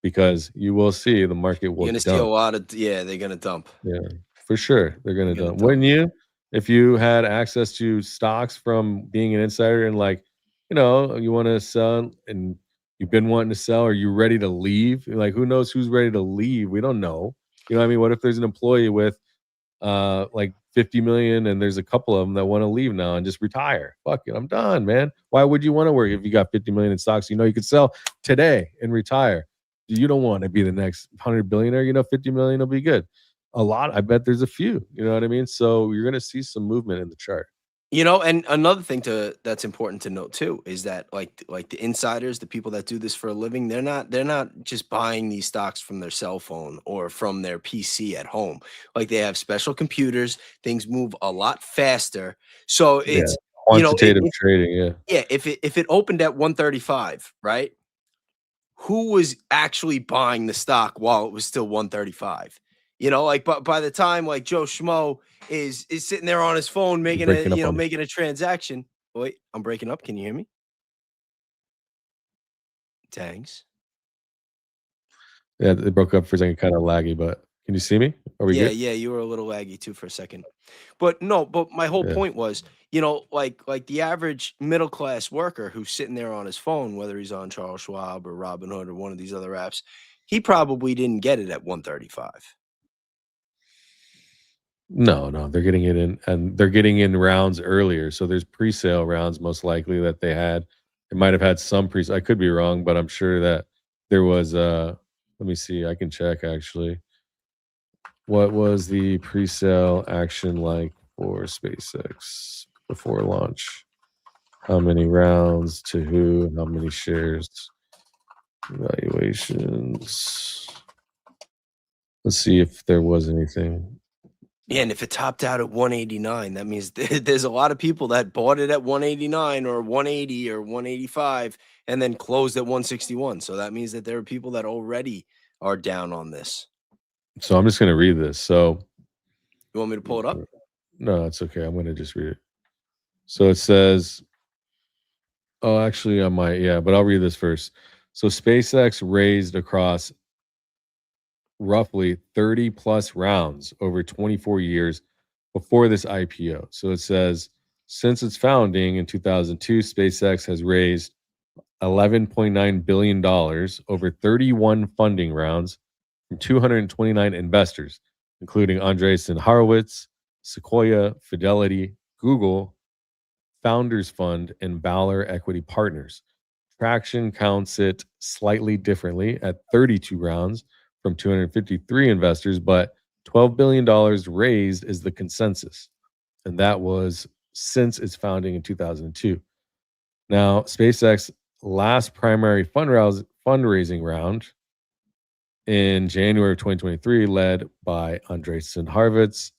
because you will see the market You're will gonna see a dump. lot of they're gonna dump. Yeah, for sure. They're They're gonna gonna dump. dump. Wouldn't you? If you had access to stocks from being an insider and like, you know, you want to sell and you've been wanting to sell, or you ready to leave? Like, who knows who's ready to leave? We don't know. You know what I mean? What if there's an employee with like 50 million and there's a couple of them that want to leave now and just retire? Fuck it, I'm done, man. Why would you want to work if you got 50 million in stocks? You know, you could sell today and retire. You don't want to be the next 100 billionaire. You know, 50 million will be good. A lot, I bet there's a few. You know what I mean? So you're going to see some movement in the chart. You know, and another thing that's important to note too is that like the insiders, the people that do this for a living, they're not just buying these stocks from their cell phone or from their PC at home. Like they have special computers, things move a lot faster. So Yeah, it's quantitative trading. Yeah, yeah, if it opened at 135, right? Who was actually buying the stock while it was still 135? You know, like but by the time like Joe Schmo is sitting there on his phone you're making a breaking up on me. making a transaction. Wait, I'm breaking up. Can you hear me? Thanks. Yeah, it broke up for a second, kind of laggy, but can you see me? Are we Yeah, good? yeah, you were a little laggy too for a second. But no, but my whole Yeah. point was, like the average middle class worker who's sitting there on his phone, whether he's on Charles Schwab or Robinhood or one of these other apps, he probably didn't get it at 135. No, no, they're getting it in, and they're getting in rounds earlier. So there's pre-sale rounds most likely that they had. It might have had some pre. I could be wrong, but I'm sure that there was. Let me see. I can check actually. What was the pre-sale action like for SpaceX before launch? How many rounds to who? How many shares? Evaluations. Let's see if there was anything. Yeah, and if it topped out at 189, that means there's a lot of people that bought it at 189 or 180 or 185 and then closed at 161. So that means that there are people that already are down on this. So I'm just going to read this. So You want me to pull it up? no, it's okay. I'm going to just read it. So it says, oh, actually, I might, yeah, but I'll read this first. So SpaceX raised across roughly 30 plus rounds over 24 years before this IPO. So it says, since its founding in 2002, SpaceX has raised $11.9 billion over 31 funding rounds from 229 investors, including Andreessen Horowitz, Sequoia, Fidelity, Google, Founders Fund, and Valor Equity Partners. Traction counts it slightly differently at 32 rounds from 253 investors, but $12 billion raised is the consensus. And that was since its founding in 2002. Now, SpaceX last primary fundraising round in January of 2023, led by Andreessen Horowitz,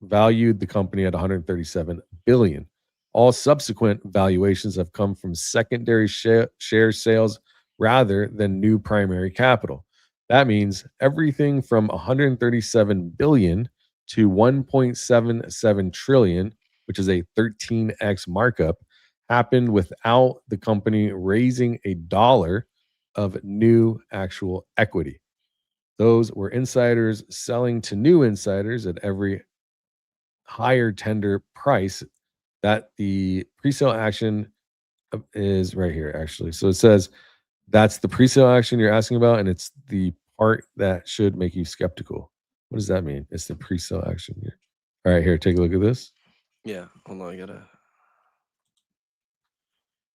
valued the company at 137 billion. All subsequent valuations have come from secondary share sales rather than new primary capital. That means everything from 137 billion to 1.77 trillion, which is a 13x markup, happened without the company raising a dollar of new actual equity. Those were insiders selling to new insiders at every higher tender price that the pre-sale action is right here, actually. So it says that's the pre-sale action you're asking about, and it's the part that should make you skeptical. What does that mean? It's the pre-sale action here. All right, here, take a look at this. Yeah, hold on, I gotta.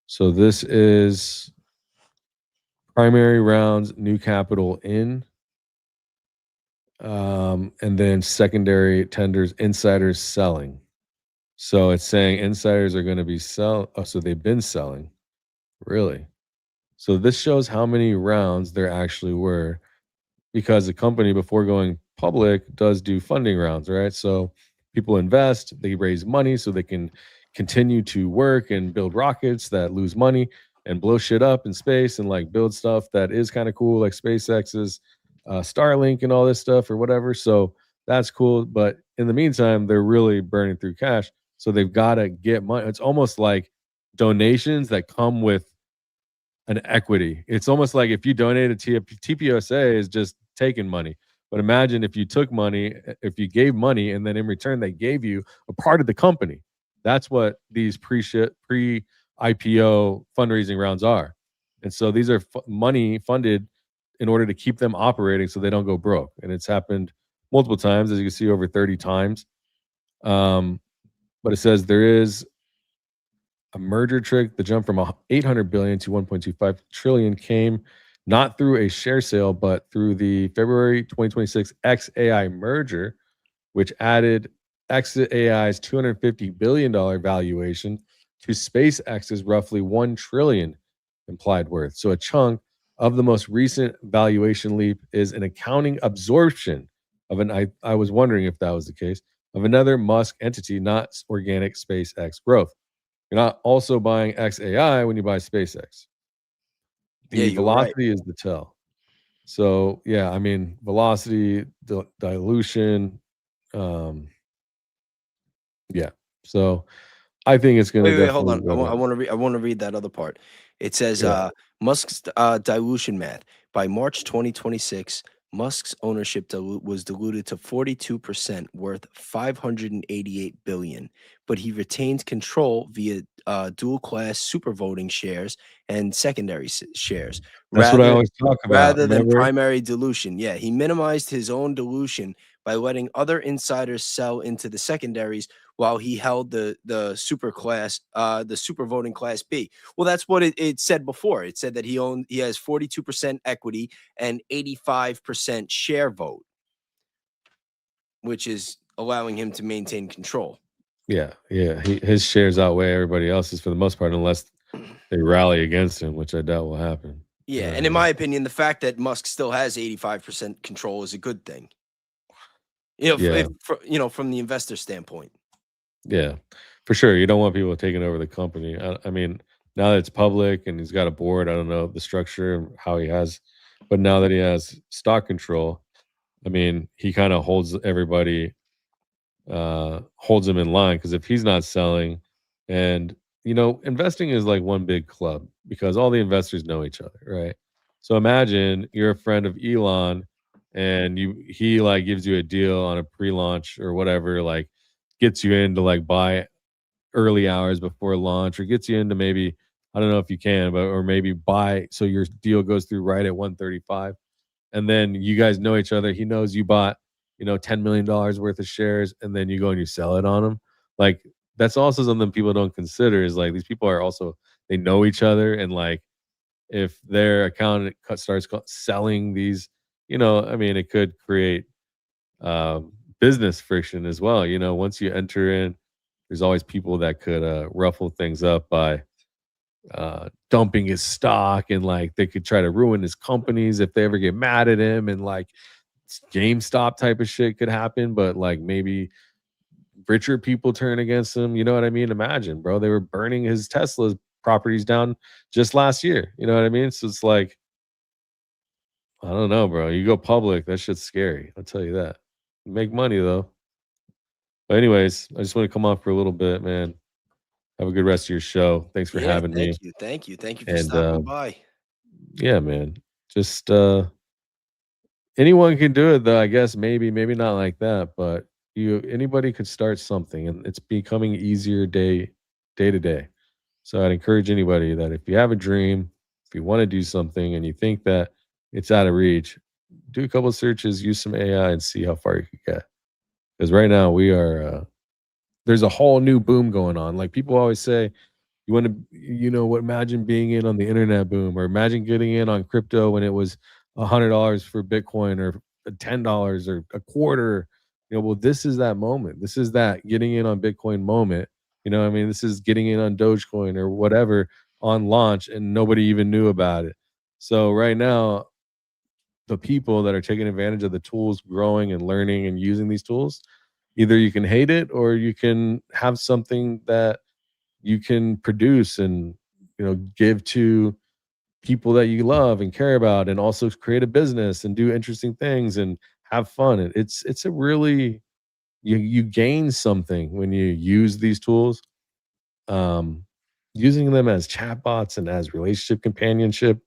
So this is primary rounds, new capital in, and then secondary tenders, insiders selling. So it's saying insiders are going to be sell. Oh, so they've been selling, really. So this shows how many rounds there actually were, because the company before going public does do funding rounds, right? So people invest, they raise money so they can continue to work and build rockets that lose money and blow shit up in space and like build stuff that is kind of cool, like SpaceX's Starlink and all this stuff or whatever. So that's cool. But in the meantime, they're really burning through cash. So they've got to get money. It's almost like donations that come with an equity. It's almost like if you donated to TPUSA is just taking money. But imagine if you took money, if you gave money, and then in return they gave you a part of the company. That's what these pre-IPO fundraising rounds are. And so these are money funded in order to keep them operating so they don't go broke. And it's happened multiple times, as you can see, over 30 times. But it says there is a merger trick. The jump from 800 billion to 1.25 trillion came not through a share sale, but through the February 2026 XAI merger, which added XAI's $250 billion valuation to SpaceX's roughly $1 trillion implied worth. So a chunk of the most recent valuation leap is an accounting absorption of I was wondering if that was the case, of another Musk entity, not organic SpaceX growth. You're not also buying XAI when you buy SpaceX. Yeah, The you're right. velocity is the tell. So yeah, I mean, velocity, dilution, yeah. So I think it's going to Wait, hold definitely on. go down. I want to read that other part. It says Yeah. Musk's dilution math. By March 2026, Musk's ownership was diluted to 42%, worth 588 billion, but he retains control via dual class super voting shares and secondary shares That's what I rather always talk about. rather than Remember? primary dilution. Yeah, he minimized his own dilution by letting other insiders sell into the secondaries while he held the super voting class B. Well, that's what it said before. It said that he has 42% equity and 85% share vote, which is allowing him to maintain control. Yeah. His shares outweigh everybody else's for the most part, unless they rally against him, which I doubt will happen. Yeah, and in my opinion, the fact that Musk still has 85% control is a good thing. From the investor standpoint. Yeah, for sure. You don't want people taking over the company. I mean, now that it's public and he's got a board, I don't know the structure and how he has, but now that he has stock control, I mean, he kind of holds everybody, holds them in line, because if he's not selling, and investing is like one big club because all the investors know each other, right? So imagine you're a friend of Elon and he like gives you a deal on a pre-launch or whatever, like gets you in to like buy early hours before launch, or gets you into, maybe, I don't know if you can, but or maybe buy so your deal goes through right at 135, and then you guys know each other. He knows you bought $10 million worth of shares, and then you go and you sell it on him. Like, that's also something people don't consider, is like these people are also, they know each other, and like if their accountant starts selling these, I mean, it could create business friction as well. Once you enter in, there's always people that could ruffle things up by dumping his stock, and like they could try to ruin his companies if they ever get mad at him, and like GameStop type of shit could happen. But like maybe richer people turn against him. You know what I mean? Imagine, bro, they were burning his Tesla's properties down just last year. You know what I mean? So it's like, I don't know, bro. You go public, that shit's scary. I'll tell you that. Make money though. But anyways, I just want to come on for a little bit, man. Have a good rest of your show. Thanks for having me. Thank you for And stopping by. yeah, man. Just anyone can do it though, I guess. Maybe not like that, but Anybody could start something, and it's becoming easier day to day. So I'd encourage anybody that if you have a dream, if you want to do something and you think that it's out of reach, do a couple of searches, use some AI, and see how far you can get. Because right now we are there's a whole new boom going on. Like people always say, you want to, what? Imagine being in on the internet boom, or imagine getting in on crypto when it was $100 for Bitcoin, or $10 or a quarter. Well, this is that moment. This is that getting in on Bitcoin moment. I mean, this is getting in on Dogecoin or whatever on launch, and nobody even knew about it. So right now, the people that are taking advantage of the tools, growing and learning and using these tools, either you can hate it or you can have something that you can produce and give to people that you love and care about, and also create a business and do interesting things and have fun. And it's a really, you gain something when you use these tools. um Using them as chatbots and as relationship companionship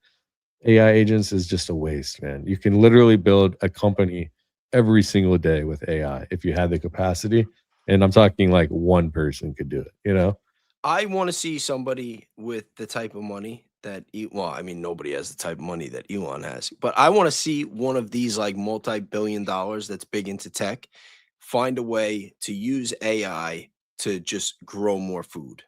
AI agents is just a waste, man. You can literally build a company every single day with AI if you had the capacity. And I'm talking like one person could do it. I want to see somebody with the type of money that well, I mean, nobody has the type of money that Elon has, but I want to see one of these like multi-billion dollars that's big into tech find a way to use AI to just grow more food.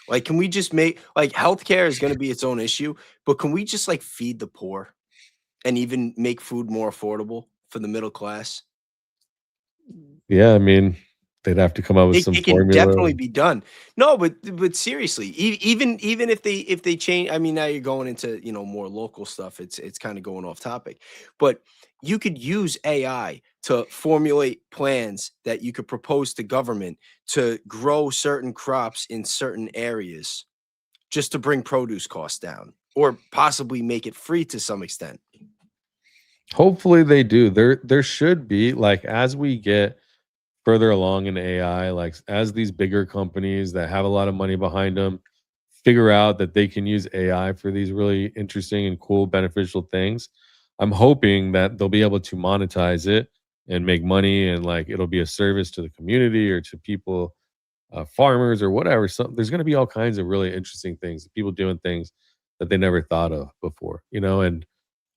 Like, can we just make like healthcare is going to be its own issue, but can we just like feed the poor and even make food more affordable for the middle class? Yeah, I mean, they'd have to come up with some It can formula. definitely be done. No, but seriously, even if they change, I mean, now you're going into, more local stuff. It's kind of going off topic. But you could use AI to formulate plans that you could propose to government to grow certain crops in certain areas just to bring produce costs down or possibly make it free to some extent. Hopefully they do. There should be, like, as we get further along in AI, like as these bigger companies that have a lot of money behind them figure out that they can use AI for these really interesting and cool beneficial things, I'm hoping that they'll be able to monetize it and make money, and like it'll be a service to the community or to people, farmers or whatever. So there's going to be all kinds of really interesting things, people doing things that they never thought of before. And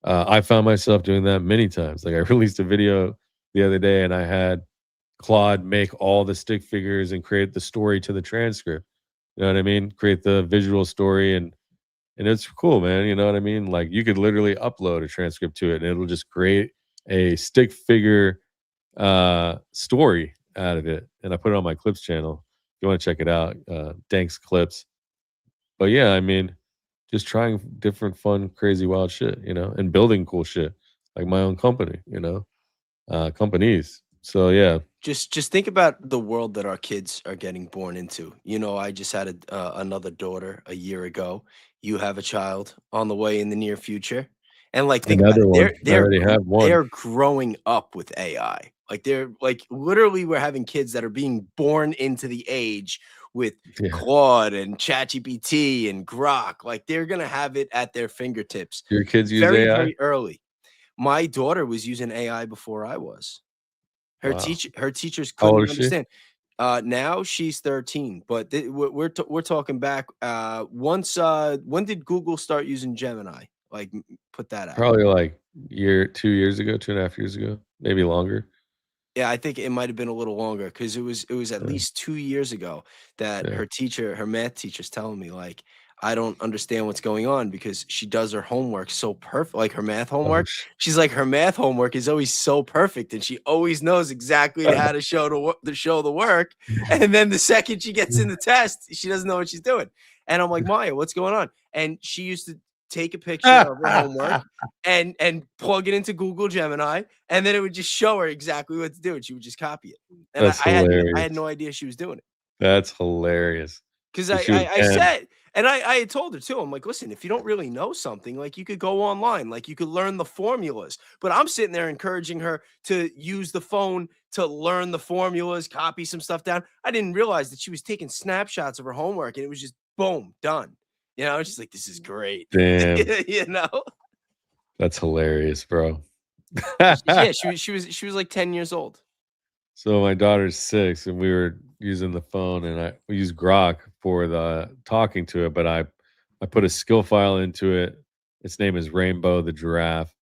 I found myself doing that many times. Like I released a video the other day and I had Claude make all the stick figures and create the story to the transcript. You know what I mean? Create the visual story, and it's cool, man. You know what I mean? Like you could literally upload a transcript to it and it'll just create a stick figure story out of it. And I put it on my clips channel. If you want to check it out, Danks Clips. But yeah, I mean, just trying different fun, crazy, wild shit, and building cool shit like my own company, companies. So yeah, Just think about the world that our kids are getting born into. I just had another daughter a year ago. You have a child on the way in the near future, and like think about another it. one. I already have one. They're growing up with AI. Like they're like literally we're having kids that are being born into the age with Yeah. Claude and ChatGPT and Grok. Like they're gonna have it at their fingertips Your kids use very, AI? very early. My daughter was using AI before I was. Wow. Her teachers How old couldn't is she? understand. Now she's 13, but we're talking back, when did Google start using Gemini? Like, put that out. Probably like 2 years ago, 2.5 years ago, maybe longer. Yeah, I think it might have been a little longer because it was at Yeah, least 2 years ago that yeah. her math teacher's telling me, like, "I don't understand what's going on," because she does her homework so perfect, like, her math Oh, homework. She's like, her math homework is always so perfect, and she always knows exactly how to show the work, and then the second she gets in the test, she doesn't know what she's doing. And I'm like, "Maya, what's going on?" And she used to take a picture of her homework and plug it into Google Gemini, and then it would just show her exactly what to do, and she would just copy it. And That's I hilarious. had no idea she was doing it That's hilarious. because She was I 10. said, and I had told her too. I'm like, listen, if you don't really know something, like you could go online, like you could learn the formulas. But I'm sitting there encouraging her to use the phone to learn the formulas, copy some stuff down. I didn't realize that she was taking snapshots of her homework, and it was just boom, done. She's like, this is great. Damn, you know. that's hilarious, bro. Yeah, she was like 10 years old. So my daughter's 6, and we were using the phone, and we use Grok for the talking to it, but I put a skill file into it. Its name is Rainbow the giraffe,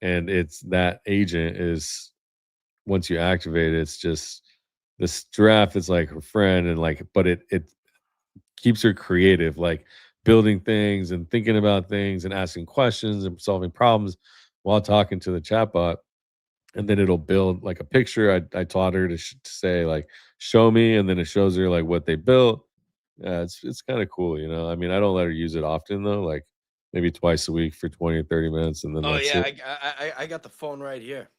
and it's that agent is once you activate it, it's just this giraffe is like her friend, and like, but it keeps her creative, like building things and thinking about things and asking questions and solving problems while talking to the chatbot. And then it'll build like a picture. I taught her to say like, "Show me," and then it shows her like what they built. Yeah, it's kind of cool, you know. I mean, I don't let her use it often though, like maybe twice a week for 20 or 30 minutes, and then Oh that's yeah, it. I got the phone right here.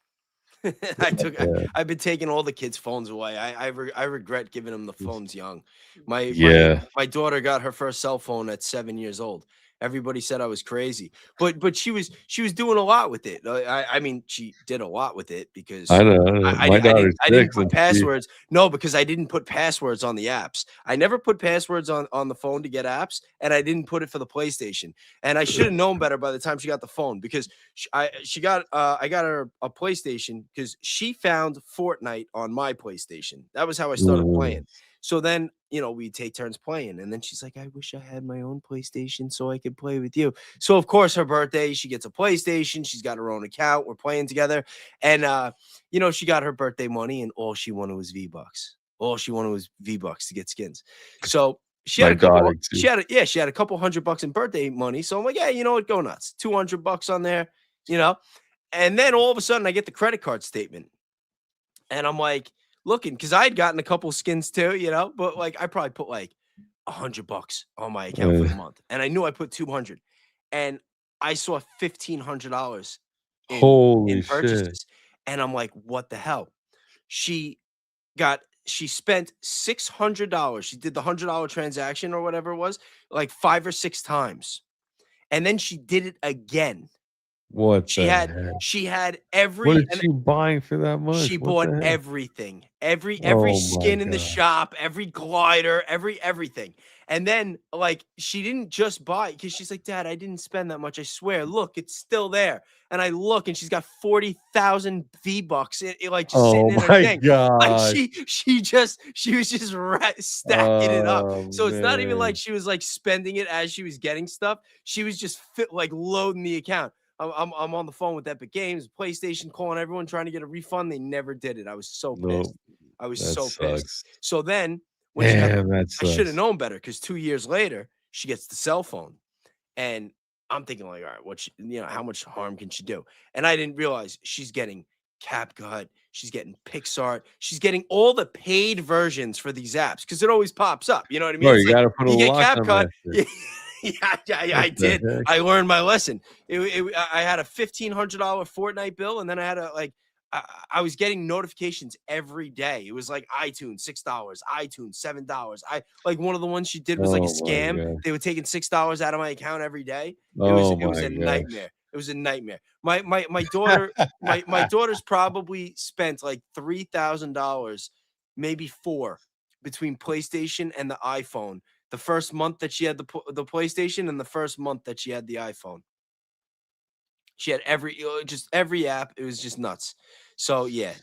Yeah, I've been taking all the kids' phones away. I regret giving them the phones young. yeah. My daughter got her first cell phone at 7 years old. Everybody said I was crazy, but she was doing a lot with it. I mean, she did a lot with it because I know. I know. My daughter's I didn't 6, put and she. passwords. No, because I didn't put passwords on the apps. I never put passwords on the phone to get apps, and I didn't put it for the PlayStation. And I should have known better by the time she got the phone because I got her a PlayStation because she found Fortnite on my PlayStation. That was how I started Mm, playing. So then, we take turns playing, and then she's like, "I wish I had my own PlayStation so I could play with you." So of course, her birthday, she gets a PlayStation. She's got her own account. We're playing together, and she got her birthday money, and all she wanted was V-Bucks. All she wanted was V-Bucks to get skins. So my daughter too. she had a couple $100 in birthday money. So I'm like, yeah, you know what? Go nuts. $200 on there, you know. And then all of a sudden, I get the credit card statement, and I'm like looking because I had gotten a couple skins too, but like I probably put like $100 on my account for Uh, the month, and I knew I put 200, and I saw $1,500 in holy shit. purchases, and I'm like, what the hell? She she spent $600. She did the $100 transaction or whatever it was, like 5 or 6 times, and then she did it again. What She the had heck? she had What every is she buying for that she much? What bought the heck? everything. Every Oh my skin in the god. shop, every glider, everything. And then, like, she didn't just buy it because she's like, "Dad, I didn't spend that much. I swear. Look, it's still there." And I look, and she's got 40,000 V-Bucks, like, just Oh sitting in her my thing. Like, gosh. she was just stacking it up. Oh So it's not even like man. she was, like, spending it as she was getting stuff. She was just like, loading the account. I'm on the phone with Epic Games, PlayStation, calling everyone trying to get a refund. They never did it. I was so pissed. Nope. I was That so pissed. sucks. So then when she got, Damn, that I should have sucks. known better because 2 years later she gets the cell phone, and I'm thinking like, all right, how much harm can she do? And I didn't realize she's getting CapCut, she's getting Pixar, she's getting all the paid versions for these apps because it always pops up. You know what I mean? Bro, It's you like gotta put a you get lock on CapCut. that shit. Yeah, What I the did. heck? I learned my lesson. I had a $1,500 Fortnite bill, and then I had I was getting notifications every day. It was like iTunes $6, iTunes $7. I like one of the ones she did was like a Oh my scam. god. They were taking $6 out of my account every day. Oh It was my a gosh. nightmare. It was a nightmare. My daughter my daughter's probably spent like $3,000, maybe four, between PlayStation and the iPhone. The first month that she had the PlayStation and the first month that she had the iPhone. She had just every app. It was just nuts. So yeah,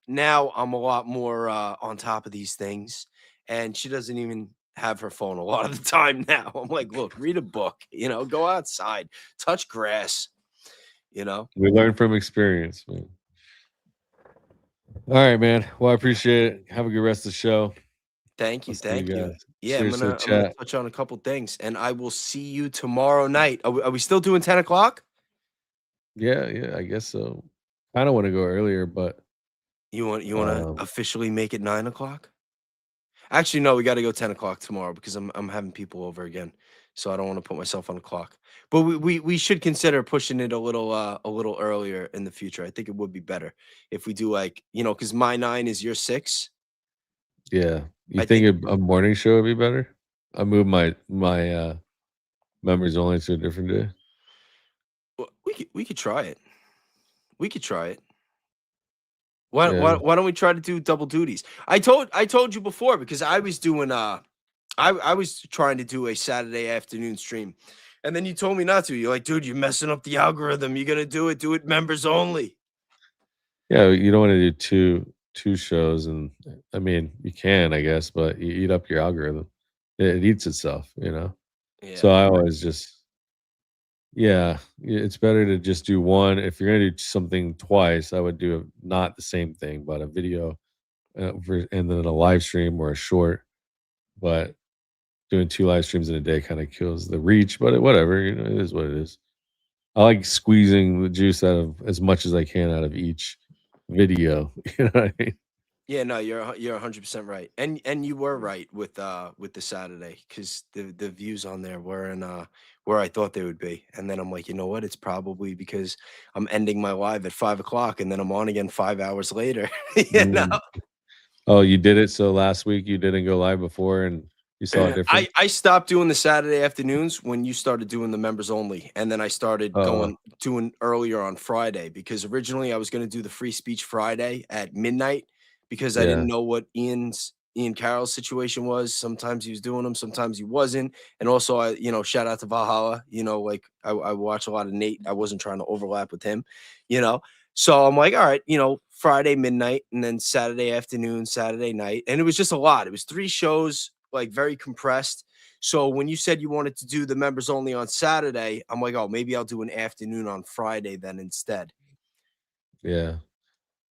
now I'm a lot more on top of these things, and she doesn't even have her phone a lot of the time now. I'm like, look, read a book, go outside, touch grass, you know. We learn from experience, man. All right, man. Well, I appreciate it. Have a good rest of the show. Thank I'll you, see you thank you. guys. Yeah, Cheers to the I'm gonna chat. touch on a couple things, and I will see you tomorrow night. Are we still doing 10 o'clock? Yeah, yeah, I guess so. I don't want to go earlier, but You want to um, officially make it 9 o'clock? Actually, no, we got to go 10 o'clock tomorrow because I'm having people over again, so I don't want to put myself on the clock. But we should consider pushing it a little earlier in the future. I think it would be better if we do like because my 9 is your 6. yeah. You I think think a morning show would be better? I moved my members only to a different day. we could try it. We could try it. Why, Yeah. why why don't we try to do double duties? I told you before because I was doing I was trying to do a Saturday afternoon stream. And then you told me not to. You're like, dude, you're messing up the algorithm. You're gonna do it members only. Yeah, you don't want to do 2 shows, and I mean, you can, I guess, but you eat up your algorithm. It eats itself, you know? So Yeah. I always just yeah, it's better to just do one. If you're gonna do something twice, I would do not the same thing, but a video, and then a live stream or a short. But doing 2 live streams in a day kinda kills the reach, but whatever, you know, it is what it is. I like squeezing the juice out of as much as I can out of each video, you know what I mean? Yeah, no, you're 100% right, and you were right with the Saturday because the views on there weren't where I thought they would be, and then I'm like, you know what? It's probably because I'm ending my live at 5 o'clock, and then I'm on again 5 hours later. You know, Mm. Oh, you did it so last week you didn't go live before and you saw a difference? I stopped doing the Saturday afternoons when you started doing the members only, and then I started Oh, doing earlier on Friday because originally I was going to do the free speech Friday at midnight because I didn't yeah, know what Ian Carroll's situation was. Sometimes he was doing them, sometimes he wasn't, and also shout out to Valhalla. Like I watch a lot of Nate. I wasn't trying to overlap with him, you know. So I'm like, all right, Friday midnight and then Saturday afternoon, Saturday night. And it was just a lot. It was 3 shows, like very compressed. So when you said you wanted to do the members only on Saturday, I'm like, oh, maybe I'll do an afternoon on Friday then instead. yeah.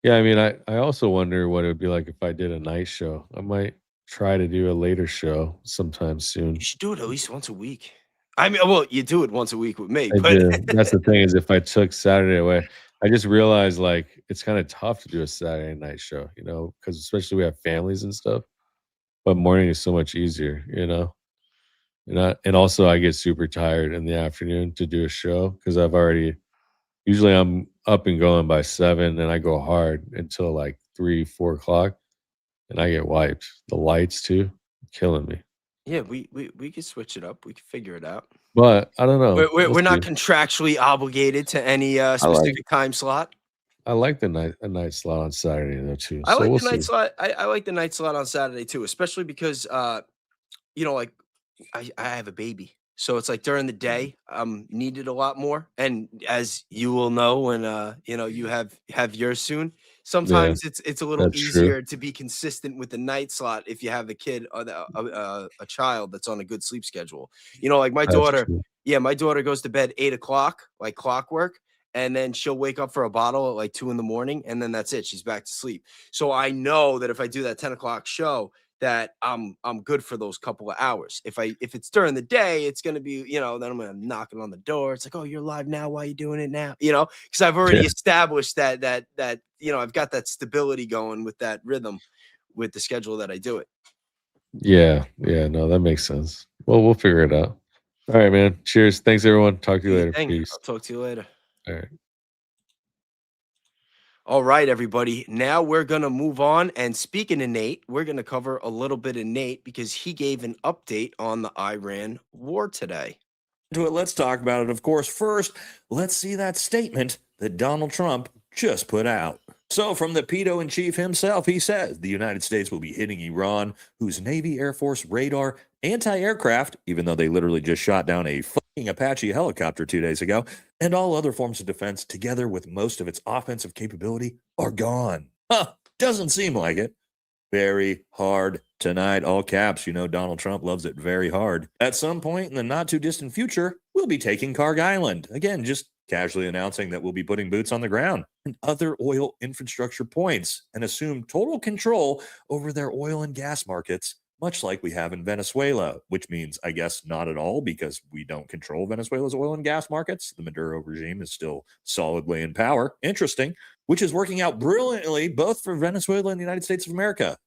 Yeah, I mean, I also wonder what it would be like if I did a night show. I might try to do a later show sometime You soon. should do it at least once a week. I mean, well, you do it once a week with me, I but do. That's the thing is if I took Saturday away, I just realized, like, it's kinda tough to do a Saturday night show, you know, because especially we have families and stuff, but morning is so much easier, you know? And also I get super tired in the afternoon to do a show because I've already usually I'm up and going by 7 and I go hard until like 3, 4 o'clock, and I get wiped. The lights too, killing me. yeah, we could switch it up. We could figure it out. But I don't We're, know. we're, We'll we're not see. contractually obligated to any I like specific time slot. I like the night slot on Saturday though too. I So like we'll the night see. slot. I like the night slot on Saturday too, especially because like I have a baby. So it's like during the day, I'm needed a lot more. And as you will know when you have yours soon, Yeah, sometimes it's a little that's true. easier to be consistent with the night slot if you have a kid or a child that's on a good sleep schedule. Like my That's daughter, true. yeah, my daughter goes to bed 8 o'clock, like clockwork, and then she'll wake up for a bottle at like 2 in the morning, and then that's it. She's back to sleep. So I know that if I do that 10 o'clock show, that I'm good for those couple of hours. If it's during the day, it's gonna be, then I'm gonna knocking on the door. It's like, oh, you're live now. Why are you doing it now? Because I've already Yeah. established that I've got that stability going with that rhythm with the schedule that I do it. Yeah. Yeah. No, that makes sense. Well, we'll figure it out. All right, man. Cheers. Thanks everyone. Talk to Do you your later. thing. Peace. I'll talk to you later. All right. All right, everybody. Now we're going to move on. And speaking of Nate, we're going to cover a little bit of Nate because he gave an update on the Iran war today. To it, let's talk about it. Of course, first, let's see that statement that Donald Trump just put out. So, from the pedo in chief himself, he says the United States will be hitting Iran, whose Navy, Air Force, radar, anti-aircraft, even though they literally just shot down a fucking Apache helicopter 2 days ago, and all other forms of defense, together with most of its offensive capability, are gone. Huh, doesn't seem like it. Very hard tonight, all caps. Donald Trump loves it very hard. At some point in the not too distant future, we'll be taking Karg Island. Again, just casually announcing that we'll be putting boots on the ground and other oil infrastructure points and assume total control over their oil and gas markets, much like we have in Venezuela, which means, I guess, not at all because we don't control Venezuela's oil and gas markets. The Maduro regime is still solidly in power. Interesting, which is working out brilliantly both for Venezuela and the United States of America.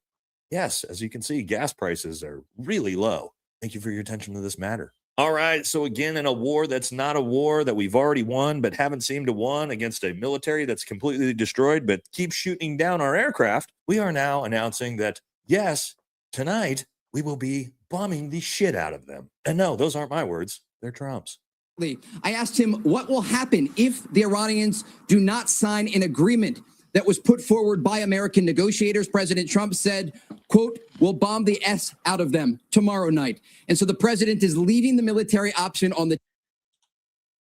Yes, as you can see, gas prices are really low. Thank you for your attention to this matter. All right, so again, in a war that's not a war that we've already won but haven't seemed to won against a military that's completely destroyed but keeps shooting down our aircraft, we are now announcing that, yes, tonight we will be bombing the shit out of them. And no, those aren't my words. They're Trump's. I asked him what will happen if the Iranians do not sign an agreement that was put forward by American negotiators. President Trump said, quote, we'll bomb the S out of them tomorrow night. And so the president is leaving the military option on the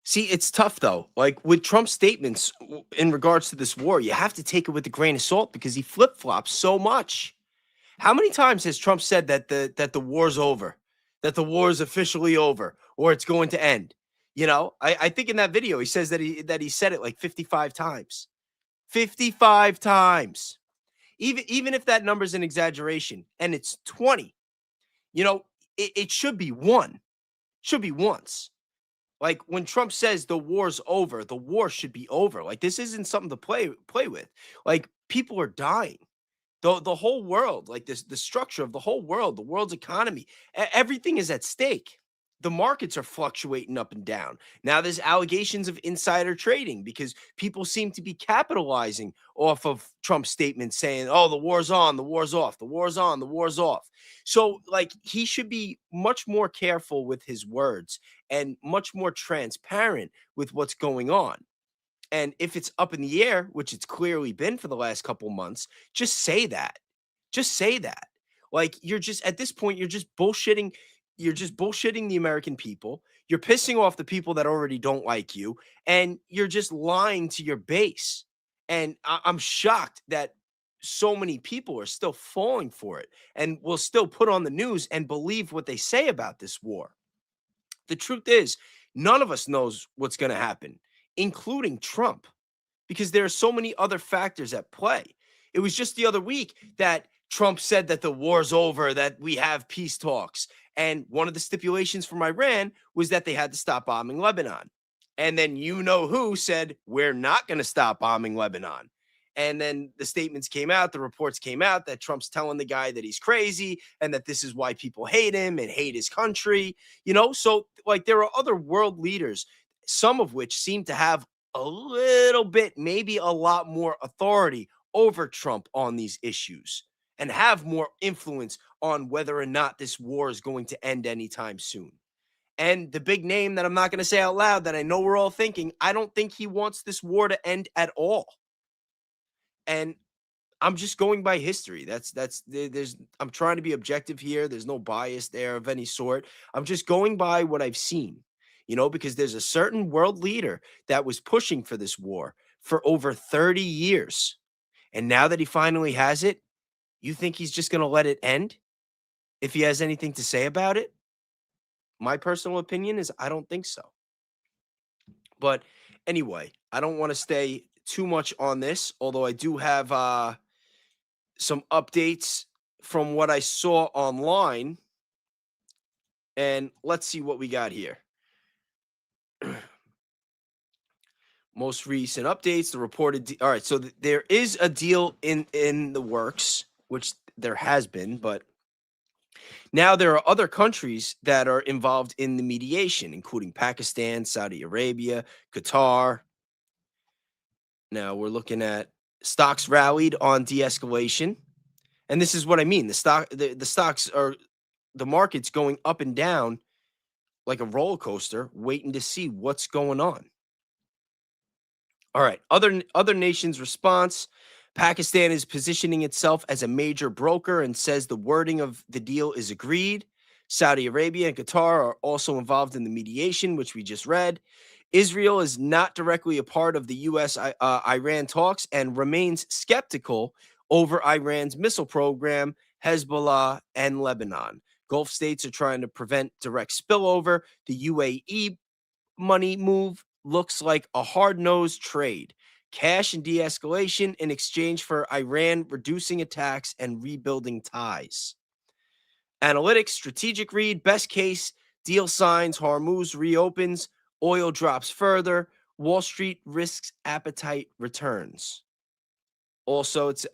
See, it's tough though. Like with Trump's statements in regards to this war, you have to take it with a grain of salt because he flip-flops so much. How many times has Trump said that the war's over, that the war is officially over, or it's going to end? You know, I think in that video he says that he said it like 55 times. 55 times. Even if that number's an exaggeration and it's 20, you know, it should be one. Should be once. Like when Trump says the war's over, the war should be over. Like this isn't something to play with. Like people are dying. The whole world, like this, the structure of the whole world, the world's economy, everything is at stake. The markets are fluctuating up and down. Now there's allegations of insider trading because people seem to be capitalizing off of Trump's statements saying, "Oh, the war's on, the war's off, the war's on, the war's off." So like he should be much more careful with his words and much more transparent with what's going on. And if it's up in the air, which it's clearly been for the last couple months, just say that. Just say that. Like you're just at this point, you're just bullshitting. You're just bullshitting the American people. You're pissing off the people that already don't like you, and you're just lying to your base. And I'm shocked that so many people are still falling for it and will still put on the news and believe what they say about this war. The truth is, none of us knows what's going to happen, including Trump, because there are so many other factors at play. It was just the other week that Trump said that the war's over, that we have peace talks. And one of the stipulations from Iran was that they had to stop bombing Lebanon. And then you know who said, we're not going to stop bombing Lebanon. And then the statements came out, the reports came out that Trump's telling the guy that he's crazy and that this is why people hate him and hate his country. You know, so like there are other world leaders, some of which seem to have a little bit, maybe a lot more authority over Trump on these issues and have more influence on whether or not this war is going to end anytime soon. And the big name that I'm not going to say out loud that I know we're all thinking, I don't think he wants this war to end at all. And I'm just going by history. I'm trying to be objective here. There's no bias there of any sort. I'm just going by what I've seen, you know, because there's a certain world leader that was pushing for this war for over 30 years. And now that he finally has it, you think he's just going to let it end if he has anything to say about it? My personal opinion is I don't think so. But anyway, I don't want to stay too much on this, although I do have some updates from what I saw online. And let's see what we got here. Most recent updates, the reported. All right, so there is a deal in the works, which there has been, but now there are other countries that are involved in the mediation, including Pakistan, Saudi Arabia, Qatar. Now we're looking at stocks rallied on de-escalation. And this is what I mean. The stocks are, the market's going up and down like a roller coaster, waiting to see what's going on. All right, other nations' response. Pakistan is positioning itself as a major broker and says the wording of the deal is agreed. Saudi Arabia and Qatar are also involved in the mediation, which we just read. Israel is not directly a part of the U.S.-Iran talks and remains skeptical over Iran's missile program, Hezbollah, and Lebanon. Gulf states are trying to prevent direct spillover. The UAE money move looks like a hard-nosed trade. Cash and de-escalation in exchange for Iran reducing attacks and rebuilding ties. Analytics, strategic read, best case, deal signs, Hormuz reopens, oil drops further, Wall Street risks appetite returns. Also, it's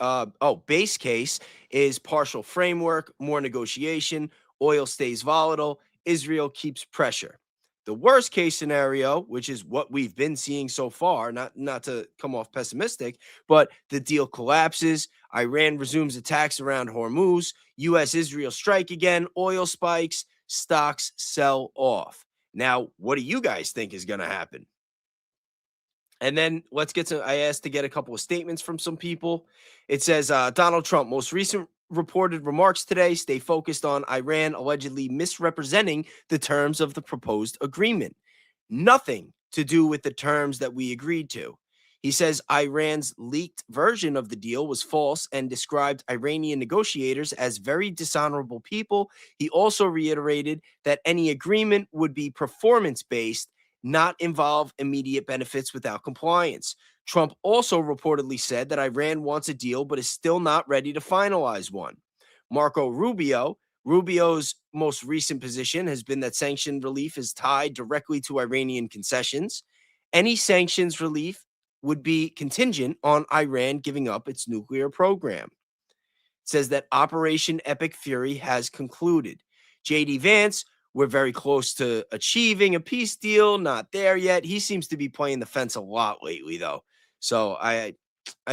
base case is partial framework, more negotiation, oil stays volatile, Israel keeps pressure. The worst case scenario, which is what we've been seeing so far, not to come off pessimistic, but the deal collapses, Iran resumes attacks around Hormuz, U.S.-Israel strike again, oil spikes, stocks sell off. Now, what do you guys think is going to happen? And then let's get to, I asked to get a couple of statements from some people. It says, Donald Trump, most recent reported remarks today stay focused on Iran allegedly misrepresenting the terms of the proposed agreement. Nothing to do with the terms that we agreed to. He says Iran's leaked version of the deal was false and described Iranian negotiators as very dishonorable people. He also reiterated that any agreement would be performance-based, not involve immediate benefits without compliance. Trump also reportedly said that Iran wants a deal but is still not ready to finalize one. Marco Rubio's most recent position has been that sanction relief is tied directly to Iranian concessions. Any sanctions relief would be contingent on Iran giving up its nuclear program. It says that Operation Epic Fury has concluded. J.D. Vance, we're very close to achieving a peace deal, not there yet. He seems to be playing the fence a lot lately, though. So I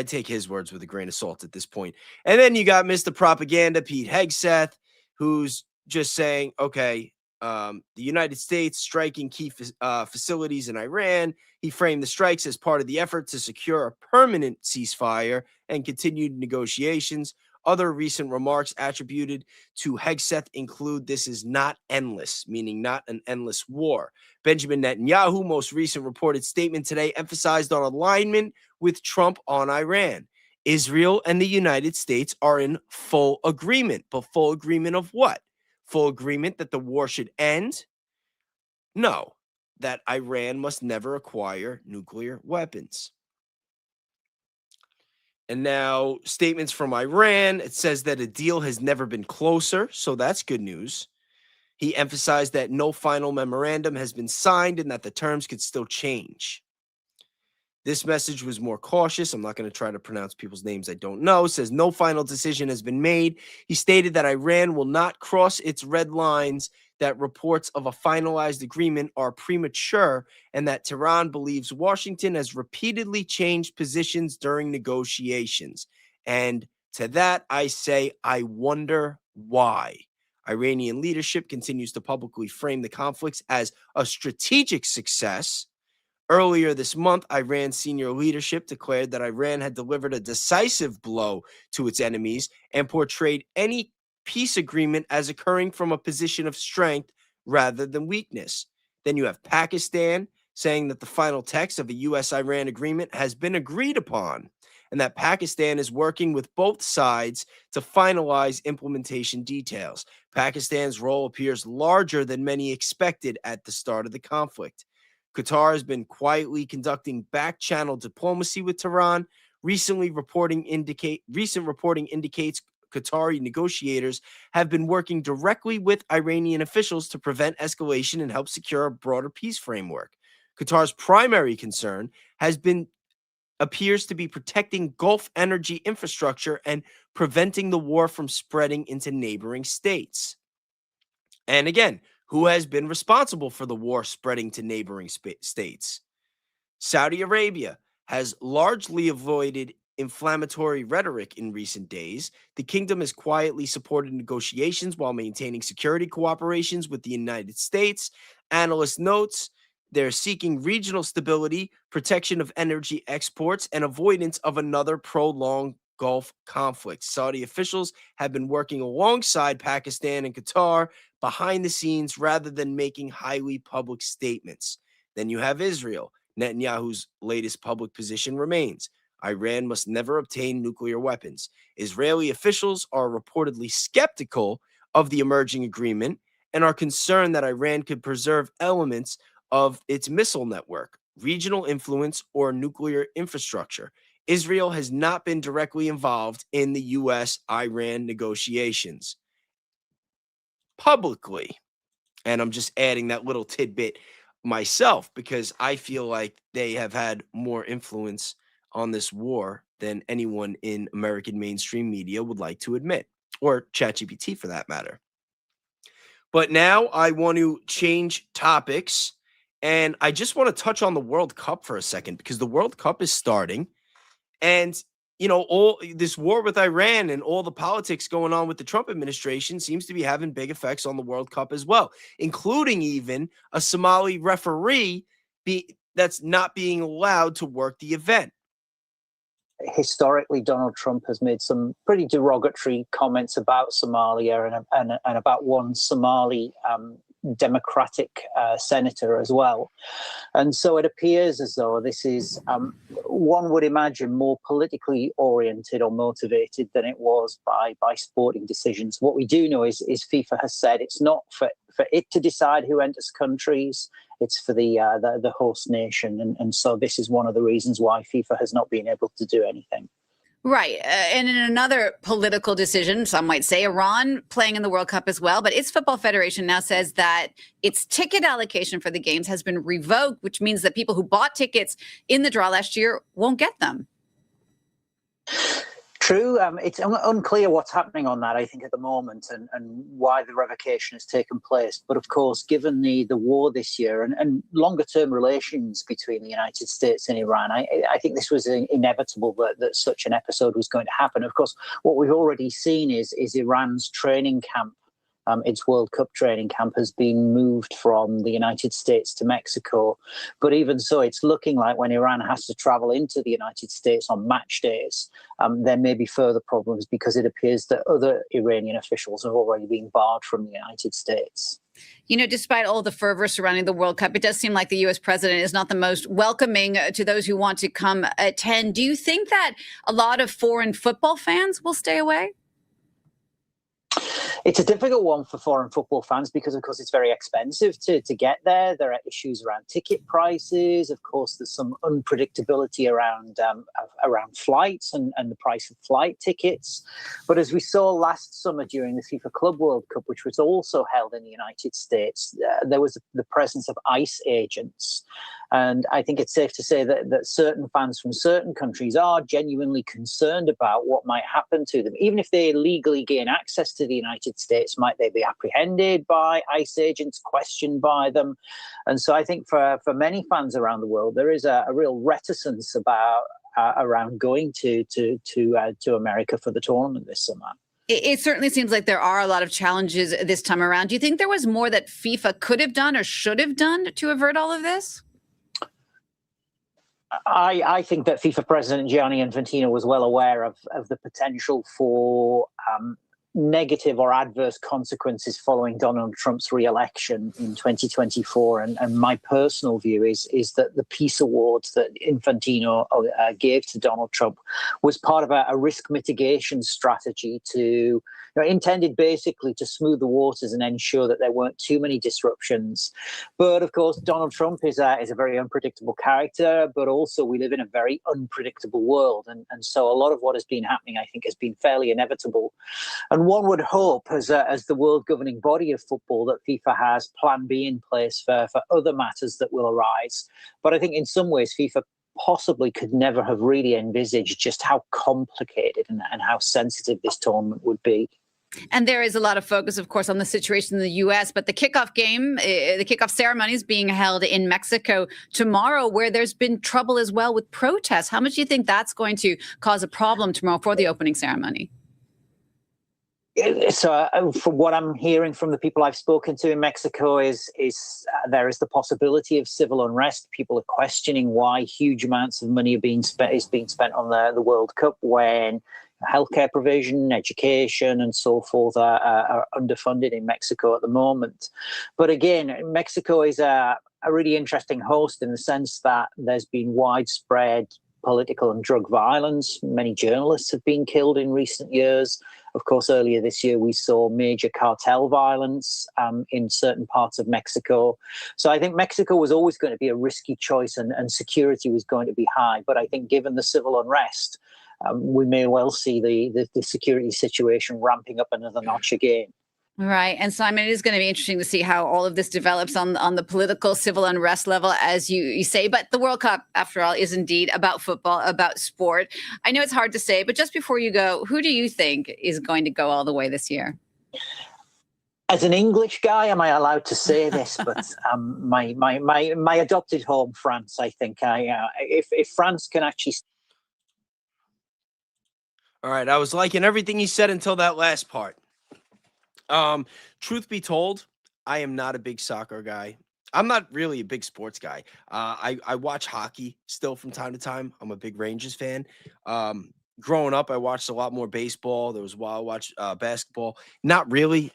take his words with a grain of salt at this point. And then you got Mr. Propaganda, Pete Hegseth, who's just saying, okay, the United States striking key facilities in Iran. He framed the strikes as part of the effort to secure a permanent ceasefire and continued negotiations. Other recent remarks attributed to Hegseth include this is not endless, meaning not an endless war. Benjamin Netanyahu, most recent reported statement today, emphasized on alignment with Trump on Iran. Israel and the United States are in full agreement. But full agreement of what? Full agreement that the war should end? No, that Iran must never acquire nuclear weapons. And now statements from Iran. It says that a deal has never been closer, so that's good news. He emphasized that no final memorandum has been signed and that the terms could still change. This message was more cautious. I'm not going to try to pronounce people's names I don't know. It says no final decision has been made. He stated that Iran will not cross its red lines, that reports of a finalized agreement are premature, and that Tehran believes Washington has repeatedly changed positions during negotiations. And to that, I say, I wonder why. Iranian leadership continues to publicly frame the conflicts as a strategic success. Earlier this month, Iran's senior leadership declared that Iran had delivered a decisive blow to its enemies and portrayed any peace agreement as occurring from a position of strength rather than weakness. Then you have Pakistan saying that the final text of a U.S.-Iran agreement has been agreed upon and that Pakistan is working with both sides to finalize implementation details. Pakistan's role appears larger than many expected at the start of the conflict. Qatar has been quietly conducting back-channel diplomacy with Tehran. Recent reporting indicates Qatari negotiators have been working directly with Iranian officials to prevent escalation and help secure a broader peace framework. Qatar's primary concern appears to be protecting Gulf energy infrastructure and preventing the war from spreading into neighboring states. And again, who has been responsible for the war spreading to neighboring states? Saudi Arabia has largely avoided inflammatory rhetoric in recent days. The kingdom has quietly supported negotiations while maintaining security cooperations with the United States. Analyst notes they're seeking regional stability, protection of energy exports, and avoidance of another prolonged Gulf conflict. Saudi officials have been working alongside Pakistan and Qatar behind the scenes rather than making highly public statements. Then you have Israel. Netanyahu's latest public position remains Iran must never obtain nuclear weapons. Israeli officials are reportedly skeptical of the emerging agreement and are concerned that Iran could preserve elements of its missile network, regional influence, or nuclear infrastructure. Israel has not been directly involved in the U.S.-Iran negotiations publicly. And I'm just adding that little tidbit myself because I feel like they have had more influence on this war than anyone in American mainstream media would like to admit, or ChatGPT for that matter. But now I want to change topics, and I just want to touch on the World Cup for a second because the World Cup is starting. And, you know, all this war with Iran and all the politics going on with the Trump administration seems to be having big effects on the World Cup as well, including even a Somali referee that's not being allowed to work the event. Historically, Donald Trump has made some pretty derogatory comments about Somalia and about one Somali Democratic senator as well. And so it appears as though this is, one would imagine, more politically oriented or motivated than it was by sporting decisions. What we do know is FIFA has said it's not for it to decide who enters countries. It's for the host nation. And so this is one of the reasons why FIFA has not been able to do anything. Right. And in another political decision, some might say Iran playing in the World Cup as well, but its football federation now says that its ticket allocation for the games has been revoked, which means that people who bought tickets in the draw last year won't get them. True. It's unclear what's happening on that, I think, at the moment and why the revocation has taken place. But of course, given the war this year and longer term relations between the United States and Iran, I think this was inevitable that such an episode was going to happen. Of course, what we've already seen is Iran's training camp. Its World Cup training camp has been moved from the United States to Mexico. But even so, it's looking like when Iran has to travel into the United States on match days, there may be further problems because it appears that other Iranian officials have already been barred from the United States. You know, despite all the fervor surrounding the World Cup, it does seem like the U.S. president is not the most welcoming to those who want to come attend. Do you think that a lot of foreign football fans will stay away? It's a difficult one for foreign football fans because, of course, it's very expensive to get there. There are issues around ticket prices. Of course, there's some unpredictability around flights and the price of flight tickets. But as we saw last summer during the FIFA Club World Cup, which was also held in the United States, there was the presence of ICE agents. And I think it's safe to say that certain fans from certain countries are genuinely concerned about what might happen to them. Even if they legally gain access to the United States, might they be apprehended by ICE agents, questioned by them? And so I think for many fans around the world, there is a real reticence around going to America for the tournament this summer. It certainly seems like there are a lot of challenges this time around. Do you think there was more that FIFA could have done or should have done to avert all of this? I think that FIFA President Gianni Infantino was well aware of the potential for negative or adverse consequences following Donald Trump's re-election in 2024. And my personal view is that the peace awards that Infantino gave to Donald Trump was part of a risk mitigation strategy intended basically to smooth the waters and ensure that there weren't too many disruptions. But of course, Donald Trump is a very unpredictable character, but also we live in a very unpredictable world. And so a lot of what has been happening, I think, has been fairly inevitable. And one would hope, as the world governing body of football, that FIFA has plan B in place for other matters that will arise. But I think in some ways, FIFA possibly could never have really envisaged just how complicated and how sensitive this tournament would be. And there is a lot of focus, of course, on the situation in the U.S., but the kickoff game, the kickoff ceremony is being held in Mexico tomorrow, where there's been trouble as well with protests. How much do you think that's going to cause a problem tomorrow for the opening ceremony? So from what I'm hearing from the people I've spoken to in Mexico is there is the possibility of civil unrest. People are questioning why huge amounts of money is being spent on the World Cup when healthcare provision, education, and so forth are underfunded in Mexico at the moment. But again, Mexico is a really interesting host in the sense that there's been widespread political and drug violence. Many journalists have been killed in recent years. Of course, earlier this year, we saw major cartel violence in certain parts of Mexico. So I think Mexico was always going to be a risky choice and security was going to be high. But I think given the civil unrest, we may well see the security situation ramping up another notch again. Right. And Simon, it is going to be interesting to see how all of this develops on the political civil unrest level, as you say. But the World Cup, after all, is indeed about football, about sport. I know it's hard to say, but just before you go, who do you think is going to go all the way this year? As an English guy, am I allowed to say this? But my adopted home, France, I think. If France can actually... All right, I was liking everything he said until that last part. Truth be told, I am not a big soccer guy. I'm not really a big sports guy. I watch hockey still from time to time. I'm a big Rangers fan. Growing up, I watched a lot more baseball. There was a while I watched basketball. Not really.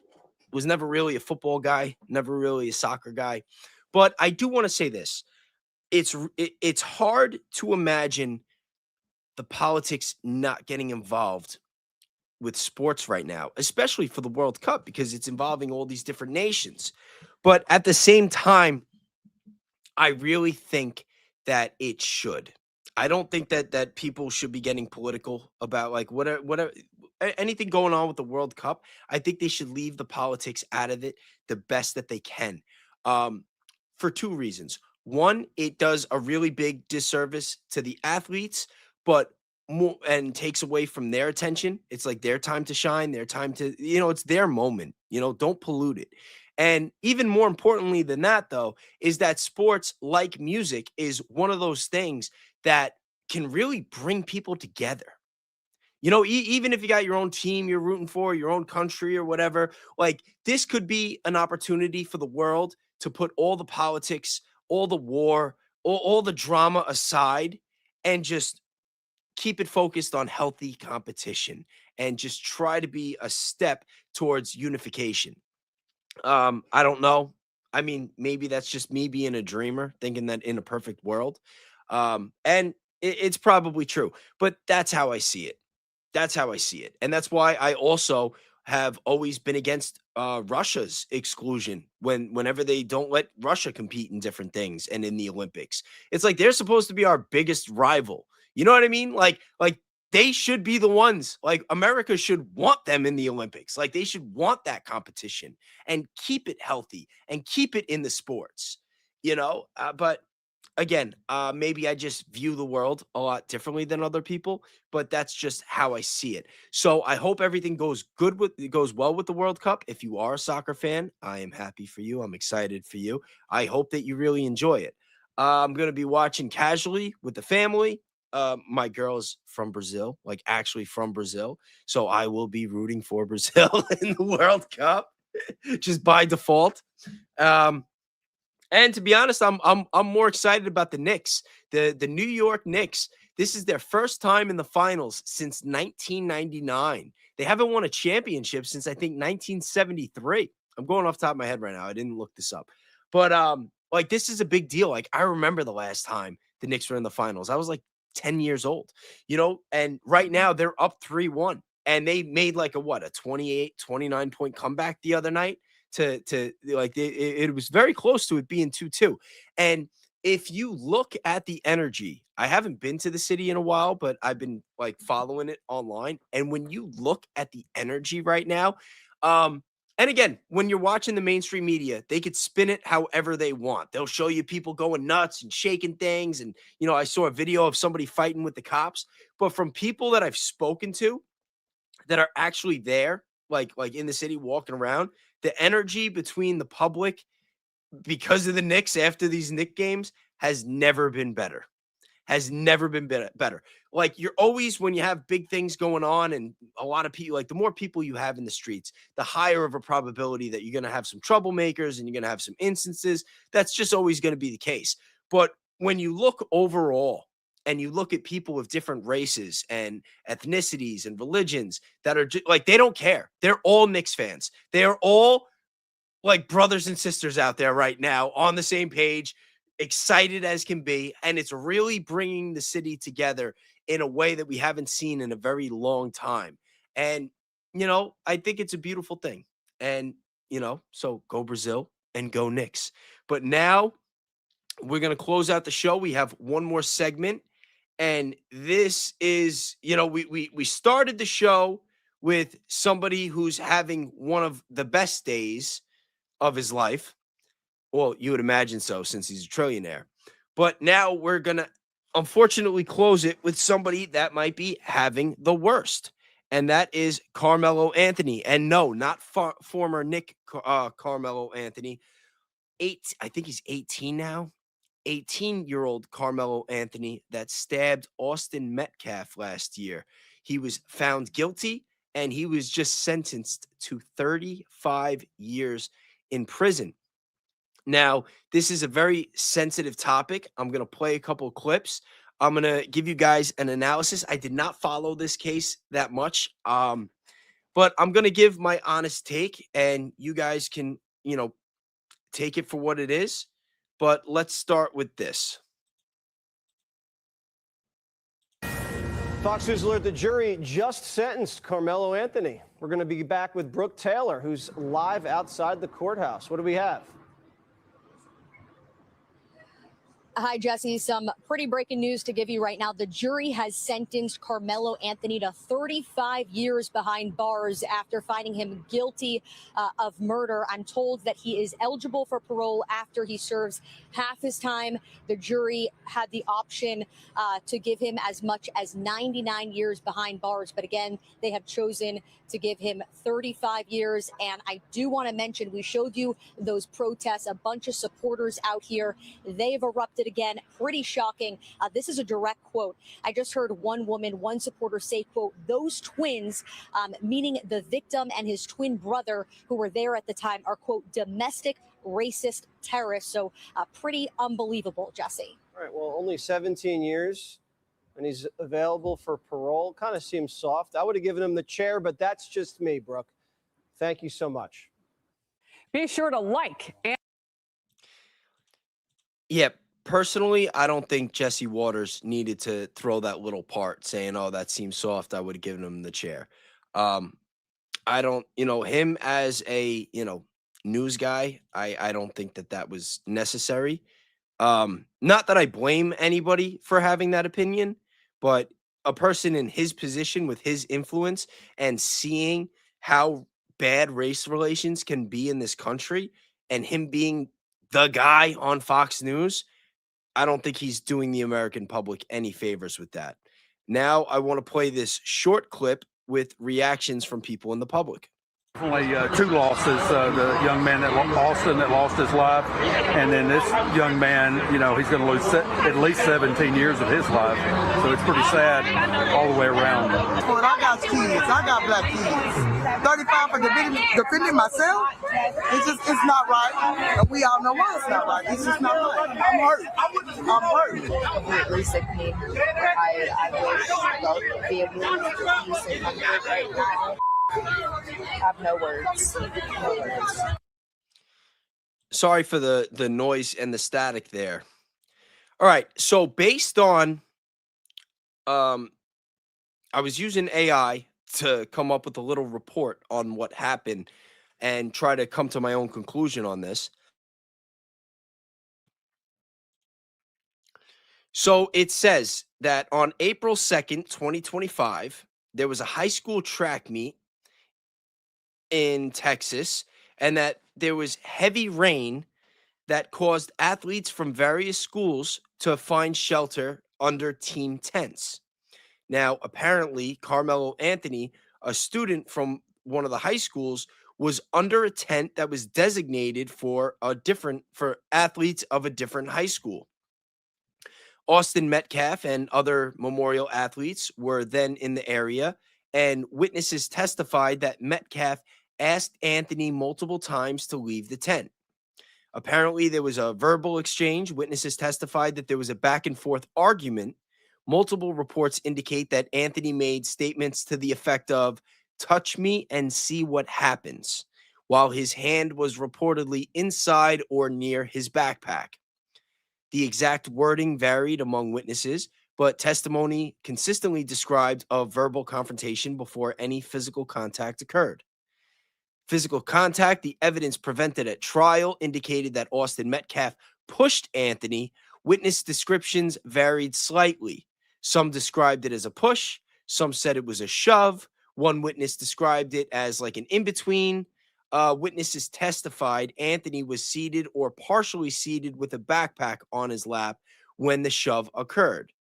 Was never really a football guy. Never really a soccer guy. But I do want to say this. it's hard to imagine the politics not getting involved with sports right now, especially for the World Cup, because it's involving all these different nations. But at the same time, I really think that it should. I don't think that people should be getting political about like whatever anything going on with the World Cup. I think they should leave the politics out of it the best that they can. Um, for two reasons. One, it does a really big disservice to the athletes, but more and takes away from their attention. It's like their time to shine, their time to, it's their moment. Don't pollute it. And even more importantly than that, though, is that sports, like music, is one of those things that can really bring people together. Even if you got your own team you're rooting for, your own country or whatever, like this could be an opportunity for the world to put all the politics, all the war, all the drama aside and just keep it focused on healthy competition and just try to be a step towards unification. I don't know. I mean, maybe that's just me being a dreamer, thinking that in a perfect world. And it's probably true, but that's how I see it. That's how I see it. And that's why I also have always been against Russia's exclusion whenever they don't let Russia compete in different things and in the Olympics. It's like they're supposed to be our biggest rival. You know what I mean? Like they should be the ones. Like America should want them in the Olympics. Like they should want that competition and keep it healthy and keep it in the sports. But again, maybe I just view the world a lot differently than other people, but that's just how I see it. So I hope everything goes well with the World Cup. If you are a soccer fan, I am happy for you. I'm excited for you. I hope that you really enjoy it. I'm going to be watching casually with the family. My girl's from Brazil, like actually from Brazil. So I will be rooting for Brazil in the World Cup just by default. And to be honest, I'm more excited about the Knicks, the New York Knicks. This is their first time in the finals since 1999. They haven't won a championship since I think 1973. I'm going off the top of my head right now. I didn't look this up, but like this is a big deal. Like I remember the last time the Knicks were in the finals. I was like 10 years old, and right now they're up 3-1, and they made like a 28, 29 point comeback the other night to like it was very close to it being 2-2. And if you look at the energy, I haven't been to the city in a while, but I've been like following it online. And when you look at the energy right now, and again, when you're watching the mainstream media, they could spin it however they want. They'll show you people going nuts and shaking things. And, I saw a video of somebody fighting with the cops. But from people that I've spoken to that are actually there, like in the city walking around, the energy between the public because of the Knicks after these Knicks games has never been better. Has never been better. Like you're always, when you have big things going on and a lot of people, like the more people you have in the streets, the higher of a probability that you're going to have some troublemakers and you're going to have some instances. That's just always going to be the case. But when you look overall and you look at people of different races and ethnicities and religions that are like, they don't care. They're all Knicks fans. They are all like brothers and sisters out there right now on the same page, excited as can be. And it's really bringing the city together in a way that we haven't seen in a very long time. And, I think it's a beautiful thing. And, so go Brazil and go Knicks. But now we're going to close out the show. We have one more segment. And this is, we started the show with somebody who's having one of the best days of his life. Well, you would imagine so since he's a trillionaire. But now we're going to unfortunately close it with somebody that might be having the worst. And that is Karmelo Anthony. And no, not former Nick Karmelo Anthony. I think he's 18 now. 18-year-old Karmelo Anthony that stabbed Austin Metcalf last year. He was found guilty and he was just sentenced to 35 years in prison. Now, this is a very sensitive topic. I'm going to play a couple of clips. I'm going to give you guys an analysis. I did not follow this case that much, but I'm going to give my honest take, and you guys can, take it for what it is. But let's start with this. Fox News Alert, the jury just sentenced Karmelo Anthony. We're going to be back with Brooke Taylor, who's live outside the courthouse. What do we have? Hi, Jesse. Some pretty breaking news to give you right now. The jury has sentenced Karmelo Anthony to 35 years behind bars after finding him guilty of murder. I'm told that he is eligible for parole after he serves half his time. The jury had the option to give him as much as 99 years behind bars. But again, they have chosen to give him 35 years. And I do want to mention, we showed you those protests, a bunch of supporters out here. They've erupted again. Pretty shocking. This is a direct quote. I just heard one woman, one supporter say, quote, those twins, meaning the victim and his twin brother who were there at the time, are, quote, domestic racist terrorists. So pretty unbelievable, Jesse. All right, well, only 17 years, and he's available for parole. Kind of seems soft. I would have given him the chair, but that's just me, Brooke. Thank you so much. Be sure to like and Yeah, personally, I don't think Jesse Waters needed to throw that little part saying, oh, that seems soft. I would have given him the chair. I don't, him as a, news guy, I don't think that was necessary. Not that I blame anybody for having that opinion, but a person in his position with his influence and seeing how bad race relations can be in this country and him being the guy on Fox News, I don't think he's doing the American public any favors with that. Now I want to play this short clip with reactions from people in the public. Only two losses, the young man Austin that lost his life, and then this young man, he's going to lose at least 17 years of his life. So it's pretty sad all the way around. But I got kids. I got black kids. 35 for defending myself. It's not right. And we all know why it's not right. It's just not right. I'm hurt. Completely sickening. I would be able to use it right now. I have no words. Sorry for the noise and the static there. All right, so based on I was using AI to come up with a little report on what happened and try to come to my own conclusion on this. So it says that on April 2nd, 2025, there was a high school track meet in Texas, and that there was heavy rain that caused athletes from various schools to find shelter under team tents. Now, apparently, Karmelo Anthony, a student from one of the high schools, was under a tent that was designated for athletes of a different high school. Austin Metcalf and other Memorial athletes were then in the area, and witnesses testified that Metcalf asked Anthony multiple times to leave the tent. Apparently, there was a verbal exchange. Witnesses testified that there was a back and forth argument. Multiple reports indicate that Anthony made statements to the effect of, touch me and see what happens, while his hand was reportedly inside or near his backpack. The exact wording varied among witnesses, but testimony consistently described a verbal confrontation before any physical contact occurred. Physical contact, the evidence presented at trial, indicated that Austin Metcalf pushed Anthony. Witness descriptions varied slightly. Some described it as a push. Some said it was a shove. One witness described it as like an in-between. Witnesses testified Anthony was seated or partially seated with a backpack on his lap when the shove occurred.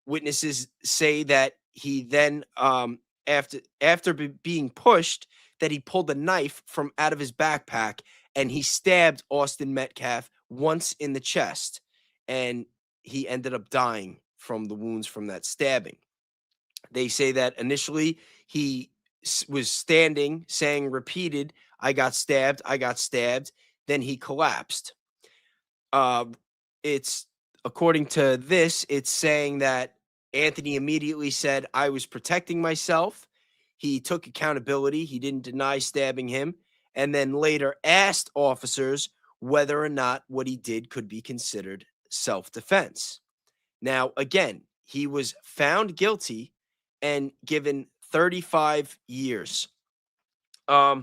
Witnesses say that he then, after being pushed, that he pulled a knife from out of his backpack and he stabbed Austin Metcalf once in the chest, and he ended up dying from the wounds from that stabbing. They say that initially he was standing, saying repeated, I got stabbed, I got stabbed. Then he collapsed. It's according to this, it's saying that Anthony immediately said, I was protecting myself. He took accountability. He didn't deny stabbing him, and then later asked officers whether or not what he did could be considered self-defense. Now, again, He was found guilty and given 35 years. I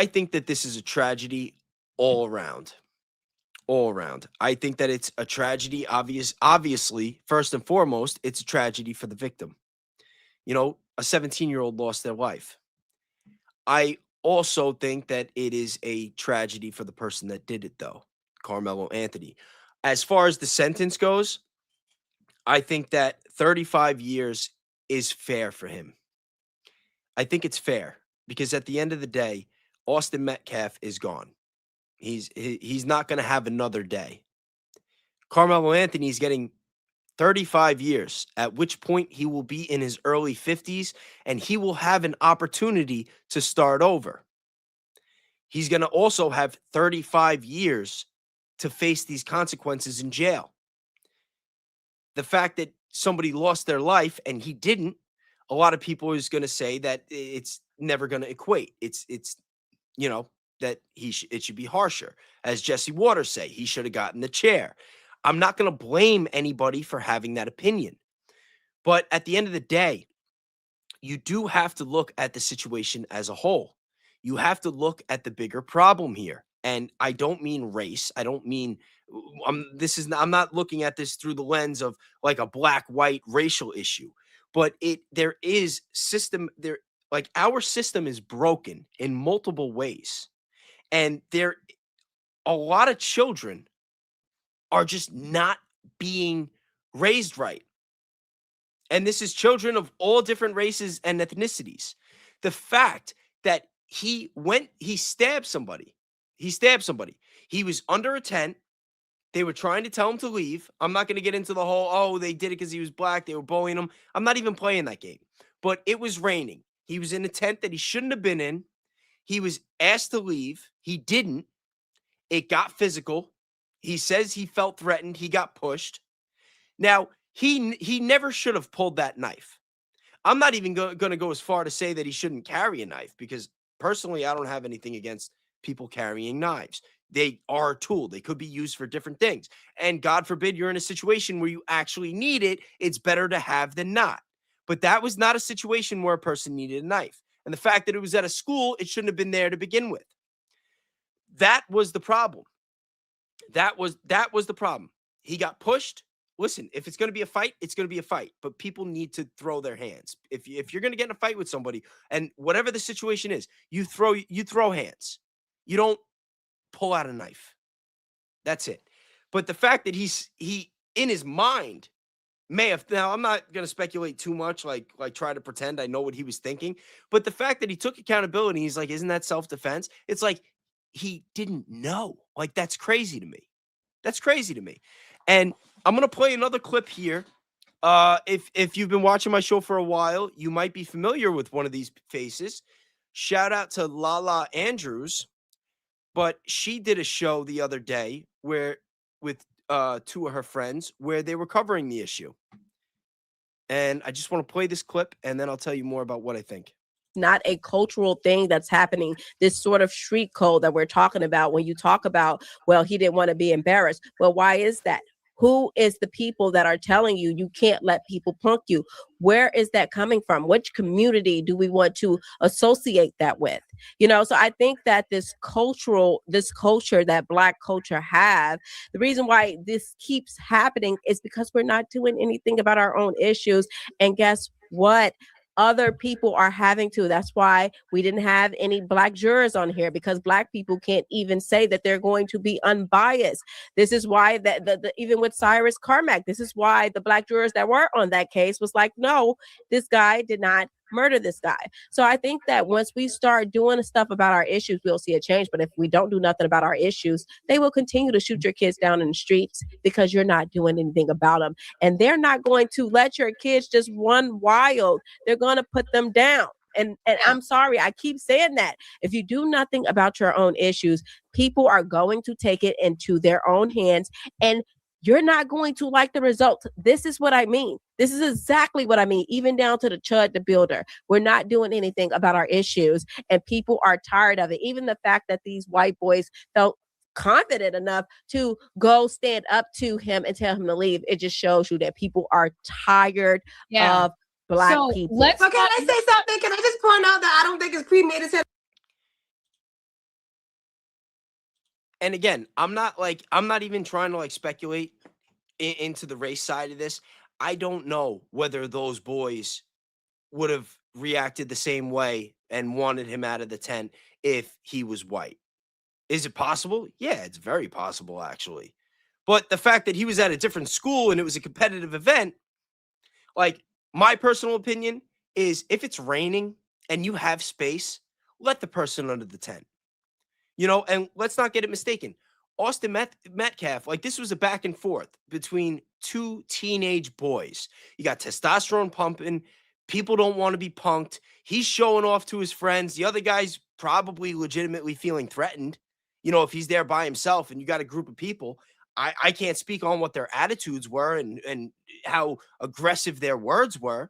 think that this is a tragedy all around. All around. I think that it's a tragedy. Obviously, first and foremost, it's a tragedy for the victim. You know, a 17-year-old lost their life. I also think that it is a tragedy for the person that did it, though, Karmelo Anthony. As far as the sentence goes, I think that 35 years is fair for him. I think it's fair because at the end of the day, Austin Metcalf is gone. He's not going to have another day. Karmelo Anthony is getting 35 years, at which point he will be in his early 50s and he will have an opportunity to start over. He's going to also have 35 years to face these consequences in jail. The fact that somebody lost their life and he didn't, a lot of people is going to say that it's never going to equate. It's you know, that it should be harsher. As Jesse Waters say, he should have gotten the chair. I'm not going to blame anybody for having that opinion. But at the end of the day, you do have to look at the situation as a whole. You have to look at the bigger problem here. And I don't mean race. I don't mean I'm not looking at this through the lens of like a black-white racial issue. But there is system there, like our system is broken in multiple ways. And a lot of children are just not being raised right. And this is children of all different races and ethnicities. The fact that he stabbed somebody. He was under a tent. They were trying to tell him to leave. I'm not going to get into the whole, oh, they did it because he was black. They were bullying him. I'm not even playing that game. But it was raining. He was in a tent that he shouldn't have been in. He was asked to leave. He didn't. It got physical. He says he felt threatened. He got pushed. Now, he never should have pulled that knife. I'm not even going to go as far to say that he shouldn't carry a knife because personally, I don't have anything against people carrying knives. They are a tool. They could be used for different things. And God forbid you're in a situation where you actually need it. It's better to have than not. But that was not a situation where a person needed a knife. And the fact that it was at a school, it shouldn't have been there to begin with. That was the problem. That was the problem. He got pushed. Listen, if it's going to be a fight, it's going to be a fight. But people need to throw their hands. If you're going to get in a fight with somebody, and whatever the situation is, you throw hands. You don't pull out a knife. That's it. But the fact that he in his mind may have, now I'm not going to speculate too much, like try to pretend I know what he was thinking. But the fact that he took accountability, he's like, isn't that self-defense? It's like he didn't know. Like, that's crazy to me. That's crazy to me. And I'm going to play another clip here. If you've been watching my show for a while, you might be familiar with one of these faces. Shout out to Lala Andrews. But she did a show the other day with two of her friends where they were covering the issue. And I just want to play this clip and then I'll tell you more about what I think. Not a cultural thing that's happening, this sort of street code that we're talking about when you talk about, well, he didn't want to be embarrassed. Well, why is that? Who is the people that are telling you you can't let people punk you? Where is that coming from? Which community do we want to associate that with? You know, so I think that this culture that Black culture have, the reason why this keeps happening is because we're not doing anything about our own issues. And guess what? Other people are having to. That's why we didn't have any Black jurors on here, because Black people can't even say that they're going to be unbiased. This is why that even with Cyrus Carmack, this is why the Black jurors that were on that case was like, no, this guy did not murder this guy. So I think that once we start doing stuff about our issues, we'll see a change. But if we don't do nothing about our issues, they will continue to shoot your kids down in the streets because you're not doing anything about them. And they're not going to let your kids just run wild. They're going to put them down. And I'm sorry, I keep saying that. If you do nothing about your own issues, people are going to take it into their own hands, and you're not going to like the results. This is what I mean. This is exactly what I mean, even down to the Chud the Builder. We're not doing anything about our issues, and people are tired of it. Even the fact that these white boys felt confident enough to go stand up to him and tell him to leave. It just shows you that people are tired of Black people. So can I say something? Can I just point out that I don't think it's premeditated? And again, I'm not even trying to like speculate into the race side of this. I don't know whether those boys would have reacted the same way and wanted him out of the tent if he was white. Is it possible? Yeah, it's very possible, actually. But the fact that he was at a different school and it was a competitive event, like, my personal opinion is if it's raining and you have space, let the person under the tent. You know, and let's not get it mistaken. Austin Metcalf, like, this was a back and forth between two teenage boys. You got testosterone pumping. People don't want to be punked. He's showing off to his friends. The other guy's probably legitimately feeling threatened. You know, if he's there by himself and you got a group of people, I can't speak on what their attitudes were and how aggressive their words were,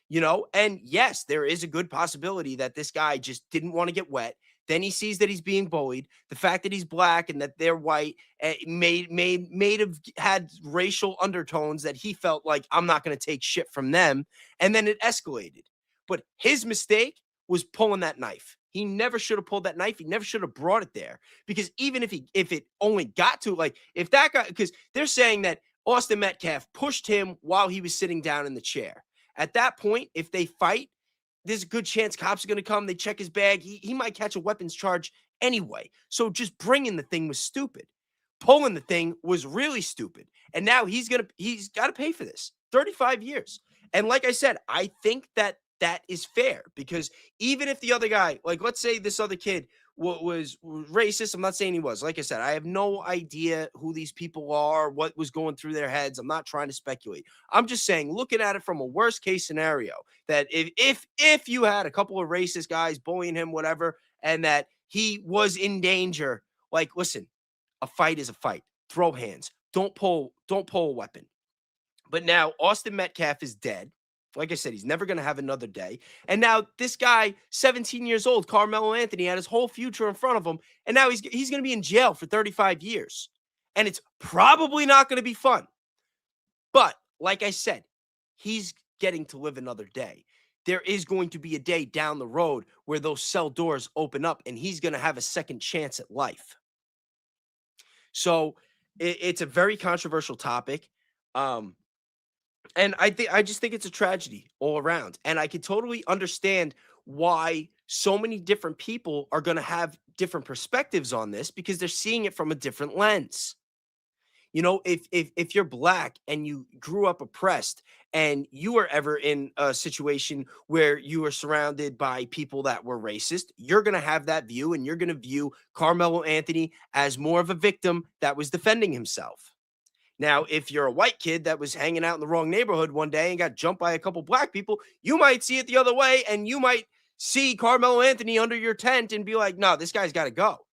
you know. And yes, there is a good possibility that this guy just didn't want to get wet. Then he sees that he's being bullied. The fact that he's Black and that they're white may have had racial undertones that he felt like, I'm not going to take shit from them. And then it escalated. But his mistake was pulling that knife. He never should have pulled that knife. He never should have brought it there, because even if it only got to, like, if that guy, because they're saying that Austin Metcalf pushed him while he was sitting down in the chair. At that point, if they fight, there's a good chance cops are going to come. They check his bag. He might catch a weapons charge anyway. So just bringing the thing was stupid. Pulling the thing was really stupid. And now he's got to pay for this. 35 years. And like I said, I think that is fair, because even if the other guy, like, let's say this other kid was racist. I'm not saying he was. Like I said, I have no idea who these people are, what was going through their heads. I'm not trying to speculate. I'm just saying, looking at it from a worst case scenario, that if you had a couple of racist guys bullying him, whatever, and that he was in danger, like, listen, a fight is a fight. Throw hands. Don't pull a weapon. But now Austin Metcalf is dead. Like I said, he's never going to have another day. And now this guy, 17 years old, Karmelo Anthony, had his whole future in front of him. And now he's going to be in jail for 35 years. And it's probably not going to be fun. But like I said, he's getting to live another day. There is going to be a day down the road where those cell doors open up and he's going to have a second chance at life. So it's a very controversial topic. And I just think it's a tragedy all around. And I can totally understand why so many different people are going to have different perspectives on this, because they're seeing it from a different lens. You know, if you're Black and you grew up oppressed and you were ever in a situation where you were surrounded by people that were racist, you're going to have that view, and you're going to view Karmelo Anthony as more of a victim that was defending himself. Now, if you're a white kid that was hanging out in the wrong neighborhood one day and got jumped by a couple Black people, you might see it the other way, and you might see Karmelo Anthony under your tent and be like, no, this guy's got to go.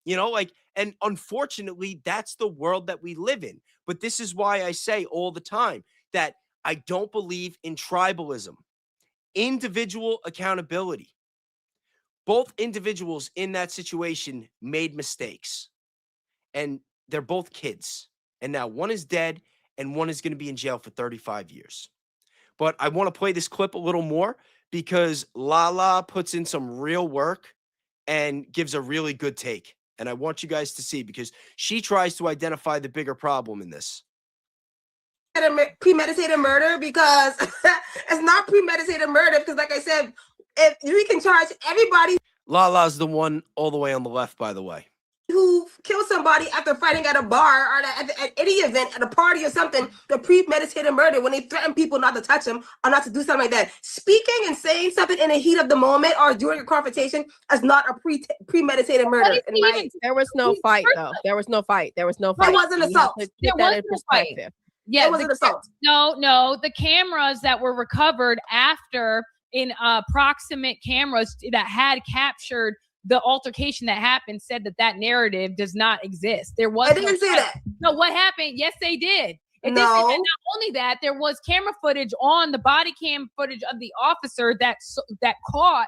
You know, like, and unfortunately, that's the world that we live in. But this is why I say all the time that I don't believe in tribalism, individual accountability. Both individuals in that situation made mistakes, and they're both kids. And now one is dead and one is going to be in jail for 35 years. But I want to play this clip a little more because Lala puts in some real work and gives a really good take. And I want you guys to see, because she tries to identify the bigger problem in this. Premeditated murder, because it's not premeditated murder, because like I said, if we can charge everybody. Lala's the one all the way on the left, by the way, who killed somebody after fighting at a bar or at any event, at a party or something, the premeditated murder, when they threaten people not to touch them or not to do something like that. Speaking and saying something in the heat of the moment or during a confrontation is not a premeditated murder. There was no fight, though. There was no fight. There was no fight. There was an assault. There was no fight. Yeah, it was an assault. No, the cameras that were recovered after in proximate cameras that had captured the altercation that happened said that narrative does not exist. There was. I didn't say that. No, what happened? Yes, they did. And no. And not only that, there was camera footage on the body cam footage of the officer that caught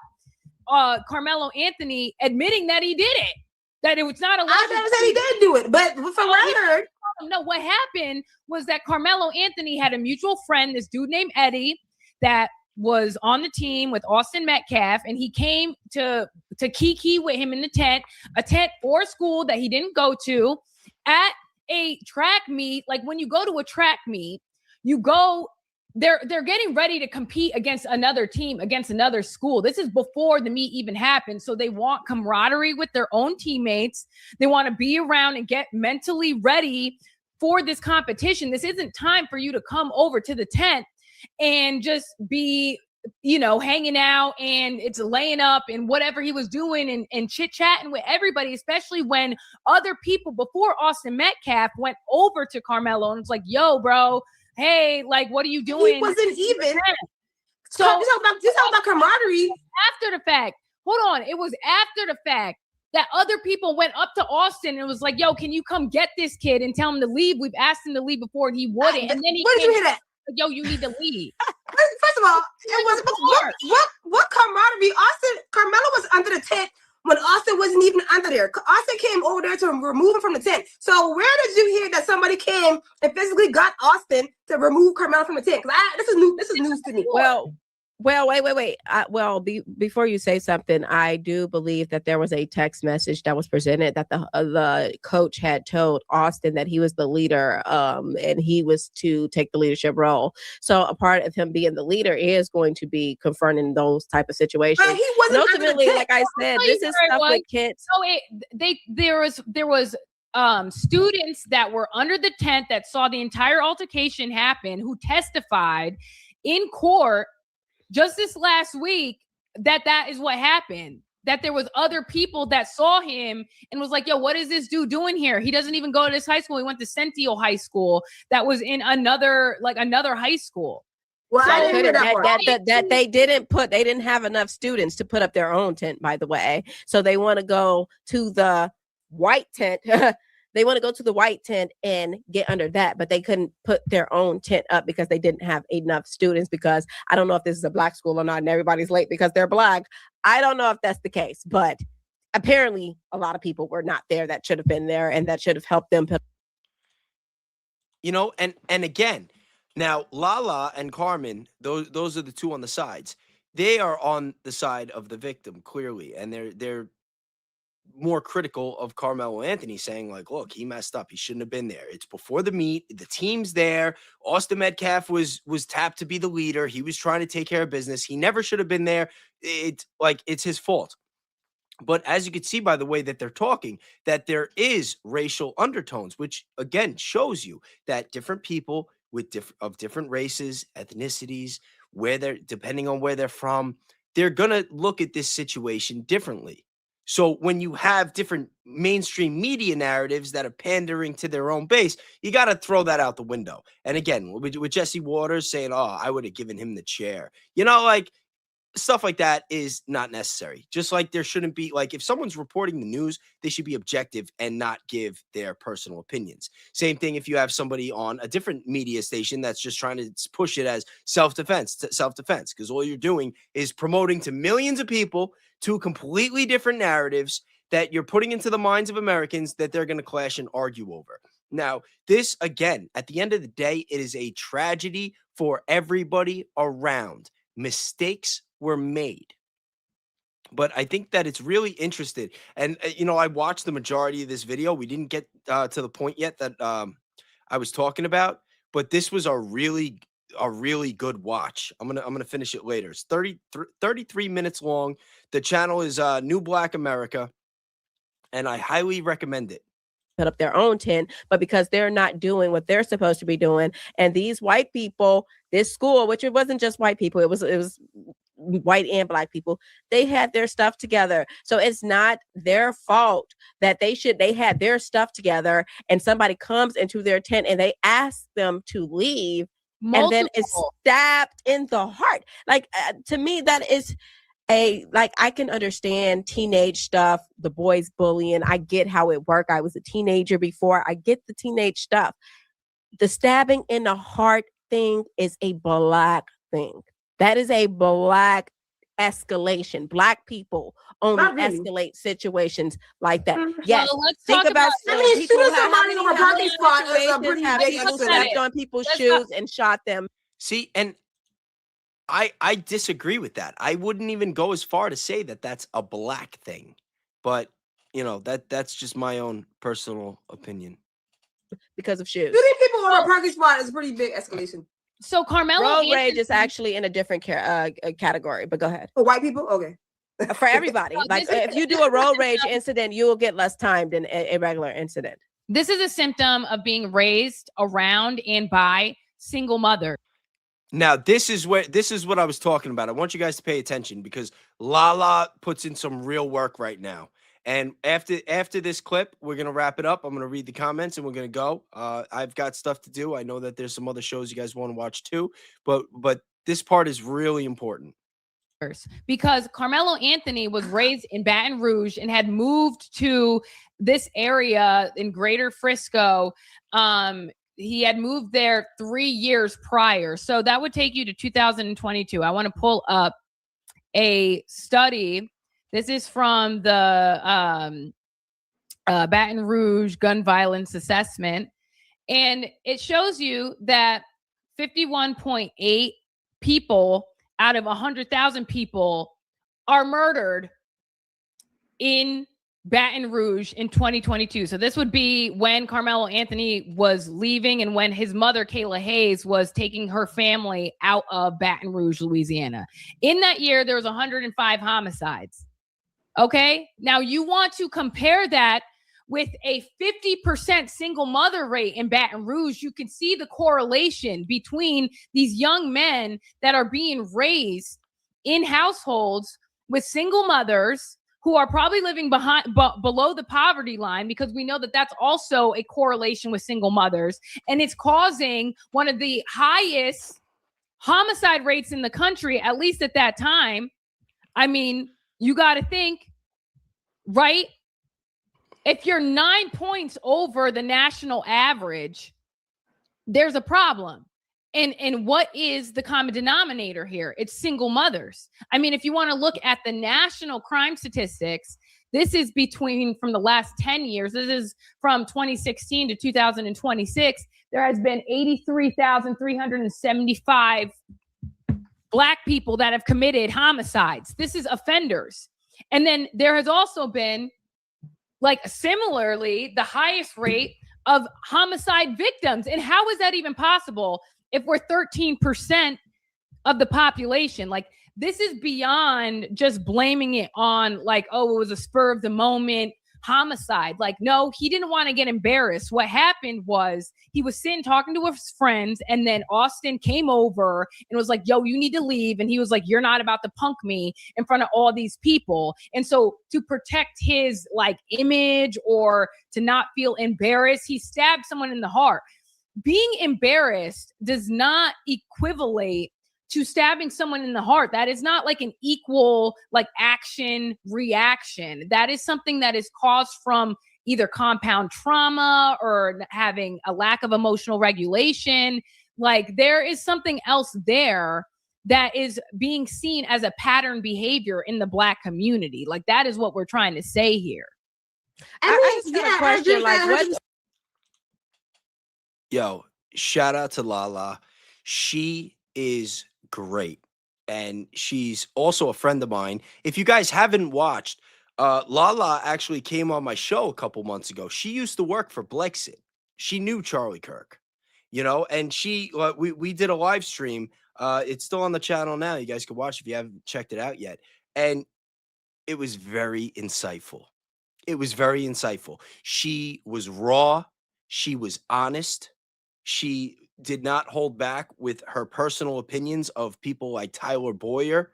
Karmelo Anthony admitting that he did it. That it was not allowed. I never said he did do it, but from what I heard. No, what happened was that Karmelo Anthony had a mutual friend, this dude named Eddie, that was on the team with Austin Metcalf, and he came to kiki with him in the tent, a tent for school that he didn't go to, at a track meet. Like when you go to a track meet, you go, they're getting ready to compete against another team, against another school. This is before the meet even happened. So they want camaraderie with their own teammates. They want to be around and get mentally ready for this competition. This isn't time for you to come over to the tent and just be, hanging out and it's laying up and whatever he was doing and chit-chatting with everybody, especially when other people before Austin Metcalf went over to Karmelo and was like, yo, bro, hey, like, what are you doing? He wasn't even. So you talk about camaraderie. After the fact. Hold on. It was after the fact that other people went up to Austin and was like, yo, can you come get this kid and tell him to leave? We've asked him to leave before and he wouldn't. And then he Where did you hear that? Yo, you need to leave. First of all, it was what camaraderie? Karmelo was under the tent when Austin wasn't even under there. Austin came over there to remove him from the tent. So where did you hear that somebody came and physically got Austin to remove Karmelo from the tent? Because this is news to me. Well, wait. Before you say something, I do believe that there was a text message that was presented that the coach had told Austin that he was the leader, and he was to take the leadership role. So a part of him being the leader is going to be confronting those type of situations. But he wasn't ultimately, like I said, this is stuff with kids. So there was students that were under the tent that saw the entire altercation happen, who testified in court just this last week that is what happened, that there was other people that saw him and was like, yo, what is this dude doing here? He doesn't even go to this high school. He went to Centio High School that was in another high school. Well, So I didn't hear that they didn't have enough students to put up their own tent, by the way. So they want to go to the white tent. They want to go to the white tent and get under that, but they couldn't put their own tent up because they didn't have enough students, because I don't know if this is a black school or not and everybody's late because they're black. I don't know if that's the case, but apparently a lot of people were not there that should have been there and that should have helped them. And again, now Lala and Carmen, those are the two on the sides. They are on the side of the victim, clearly, and they're more critical of Karmelo Anthony, saying like, look, he messed up. He shouldn't have been there. It's before the meet. The team's there. Austin Metcalf was tapped to be the leader. He was trying to take care of business. He never should have been there. It's his fault. But as you can see by the way that they're talking, that there is racial undertones, which again shows you that different people with different races, ethnicities, depending on where they're from, they're gonna look at this situation differently. So when you have different mainstream media narratives that are pandering to their own base, you got to throw that out the window. And again, with Jesse Waters saying, oh, I would have given him the chair, stuff like that is not necessary. Just like there shouldn't be, like, if someone's reporting the news, they should be objective and not give their personal opinions. Same thing if you have somebody on a different media station that's just trying to push it as self-defense, because all you're doing is promoting to millions of people two completely different narratives that you're putting into the minds of Americans that they're going to clash and argue over. Now, this, again, at the end of the day, it is a tragedy for everybody around. Mistakes were made. But I think that it's really interesting. And, I watched the majority of this video. We didn't get to the point yet that I was talking about, but this was a really good watch. I'm gonna finish it later. It's 33 minutes long. The channel is New Black America, and I highly recommend it. Put up their own tent, but because they're not doing what they're supposed to be doing, and these white people, this school, which it wasn't just white people, it was white and black people, they had their stuff together. So it's not their fault that they had their stuff together and somebody comes into their tent and they ask them to leave. And then it's stabbed in the heart. Like, to me, that is I can understand teenage stuff, the boys bullying. I get how it worked. I was a teenager before. I get the teenage stuff. The stabbing in the heart thing is a black thing. That is a black escalation. Black people only Not really. escalate situations like that. Mm. Yes, Well, let's think talk about I mean, people shooting how somebody many from a parking spot is a situations pretty have big people escalation. stepped on people's Let's shoes and shot them. See, and I disagree with that. I wouldn't even go as far to say that that's a black thing, but you know that's just my own personal opinion. Because of shoes. Shooting people from a parking spot is a pretty big escalation. So Karmelo Road rage Anthony, is actually in a different category, but go ahead. For white people, okay. For everybody, like if you do a road rage incident, you will get less time than a regular incident. this is a symptom of being raised around and by single mother. Now, this is what I was talking about. I want you guys to pay attention because Lala puts in some real work right now. And after this clip, we're gonna wrap it up. I'm gonna read the comments and we're gonna go. I've got stuff to do. I know that there's some other shows you guys want to watch too, but this part is really important. Because Karmelo Anthony was raised in Baton Rouge and had moved to this area in Greater Frisco. He had moved there 3 years prior. So that would take you to 2022. I want to pull up a study. This is from the Baton Rouge Gun Violence Assessment. And it shows you that 51.8 people out of 100,000 people are murdered in Baton Rouge in 2022. So this would be when Karmelo Anthony was leaving and when his mother, Kayla Hayes, was taking her family out of Baton Rouge, Louisiana. In that year, there was 105 homicides. Okay. Now you want to compare that with a 50% single mother rate in Baton Rouge. You can see the correlation between these young men that are being raised in households with single mothers who are probably living below the poverty line, because we know that that's also a correlation with single mothers. And it's causing one of the highest homicide rates in the country, at least at that time. I mean, you got to think, right? If you're 9 points over the national average, there's a problem. And what is the common denominator here? It's single mothers. I mean, if you want to look at the national crime statistics, this is from the last 10 years. This is from 2016 to 2026. There has been 83,375 Black people that have committed homicides. This is offenders. And then there has also been, like, similarly, the highest rate of homicide victims. And how is that even possible if we're 13% of the population? Like, this is beyond just blaming it on, like, oh, it was a spur of the moment homicide. Like, no, he didn't want to get embarrassed. What happened was he was sitting talking to his friends, and then Austin came over and was like, yo, you need to leave. And he was like, you're not about to punk me in front of all these people. And so to protect his, like, image or to not feel embarrassed, he stabbed someone in the heart. Being embarrassed does not equivalent to stabbing someone in the heart. That is not like an equal, like, action reaction. That is something that is caused from either compound trauma or having a lack of emotional regulation. Like, there is something else there that is being seen as a pattern behavior in the Black community. Like, that is what we're trying to say here. I just got a question. Like, what? Yo, shout out to Lala. She is great. And she's also a friend of mine. If you guys haven't watched, Lala actually came on my show a couple months ago. She used to work for Blexit. She knew Charlie Kirk, you know, and we did a live stream. It's still on the channel now. You guys can watch if you haven't checked it out yet. And it was very insightful. It was very insightful. She was raw. She was honest. She did not hold back with her personal opinions of people like Tyler Boyer,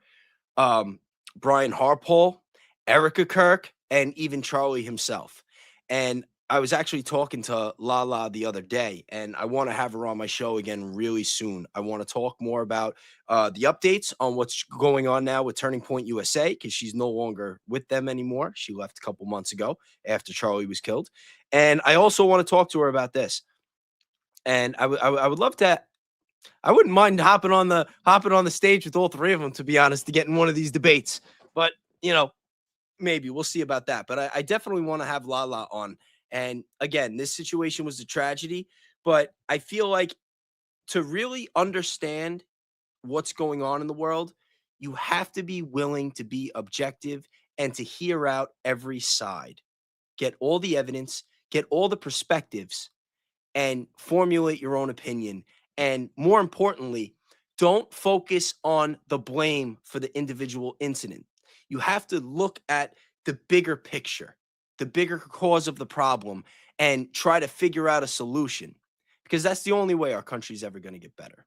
Brian Harpole, Erica Kirk, and even Charlie himself. And I was actually talking to Lala the other day, and I want to have her on my show again really soon. I want to talk more about the updates on what's going on now with Turning Point USA, because she's no longer with them anymore. She left a couple months ago after Charlie was killed. And I also want to talk to her about this. And I would love to I wouldn't mind hopping on the stage with all three of them, to be honest, to get in one of these debates. But maybe we'll see about that. But I definitely want to have Lala on. And again, this situation was a tragedy, but I feel like to really understand what's going on in the world, you have to be willing to be objective and to hear out every side. Get all the evidence, get all the perspectives, and formulate your own opinion. And more importantly, don't focus on the blame for the individual incident. You have to look at the bigger picture, the bigger cause of the problem, and try to figure out a solution, because that's the only way our country's ever going to get better.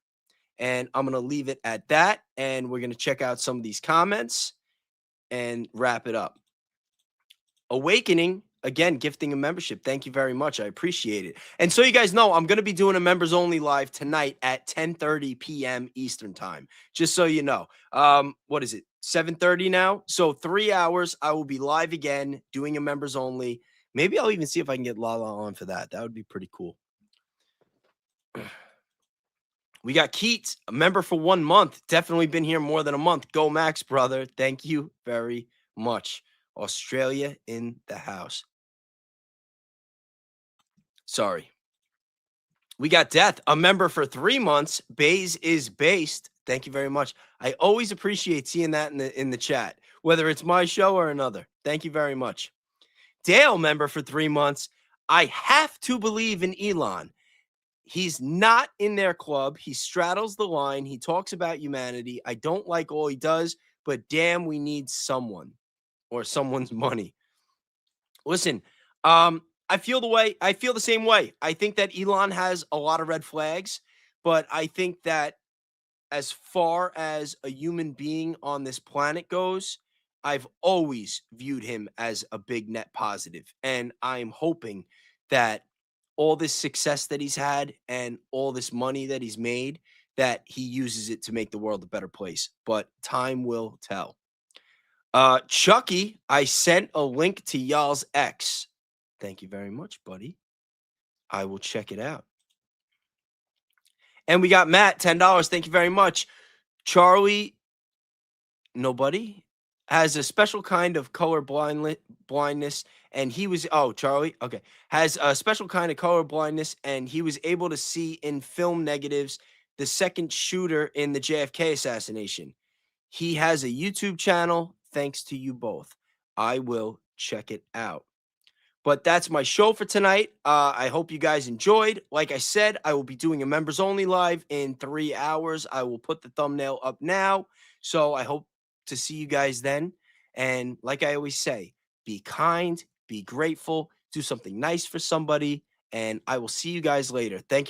And I'm going to leave it at that. And we're going to check out some of these comments and wrap it up. Awakening, again, gifting a membership. Thank you very much. I appreciate it. And so you guys know, I'm going to be doing a members only live tonight at 10:30 p.m. Eastern time. Just so you know. What is it? 7:30 now? So 3 hours. I will be live again doing a members only. Maybe I'll even see if I can get Lala on for that. That would be pretty cool. We got Keats, a member for 1 month. Definitely been here more than a month. Go Max, brother. Thank you very much. Australia in the house. Sorry. We got Death, a member for 3 months. Bays is based. Thank you very much. I always appreciate seeing that in the chat, whether it's my show or another. Thank you very much. Dale, member for 3 months. I have to believe in Elon. He's not in their club. He straddles the line. He talks about humanity. I don't like all he does, but damn, we need someone or someone's money. Listen, I feel the same way. I think that Elon has a lot of red flags, but I think that as far as a human being on this planet goes, I've always viewed him as a big net positive. And I'm hoping that all this success that he's had and all this money that he's made, that he uses it to make the world a better place. But time will tell. Chucky, I sent a link to y'all's X. Thank you very much, buddy. I will check it out. And we got Matt, $10. Thank you very much. Charlie, nobody, has a special kind of color blindness, and he was, Charlie, okay, has a special kind of color blindness, and he was able to see in film negatives the second shooter in the JFK assassination. He has a YouTube channel. Thanks to you both. I will check it out. But that's my show for tonight. I hope you guys enjoyed. Like I said, I will be doing a members only live in 3 hours. I will put the thumbnail up now. So I hope to see you guys then. And like I always say, be kind, be grateful, do something nice for somebody. And I will see you guys later. Thank you.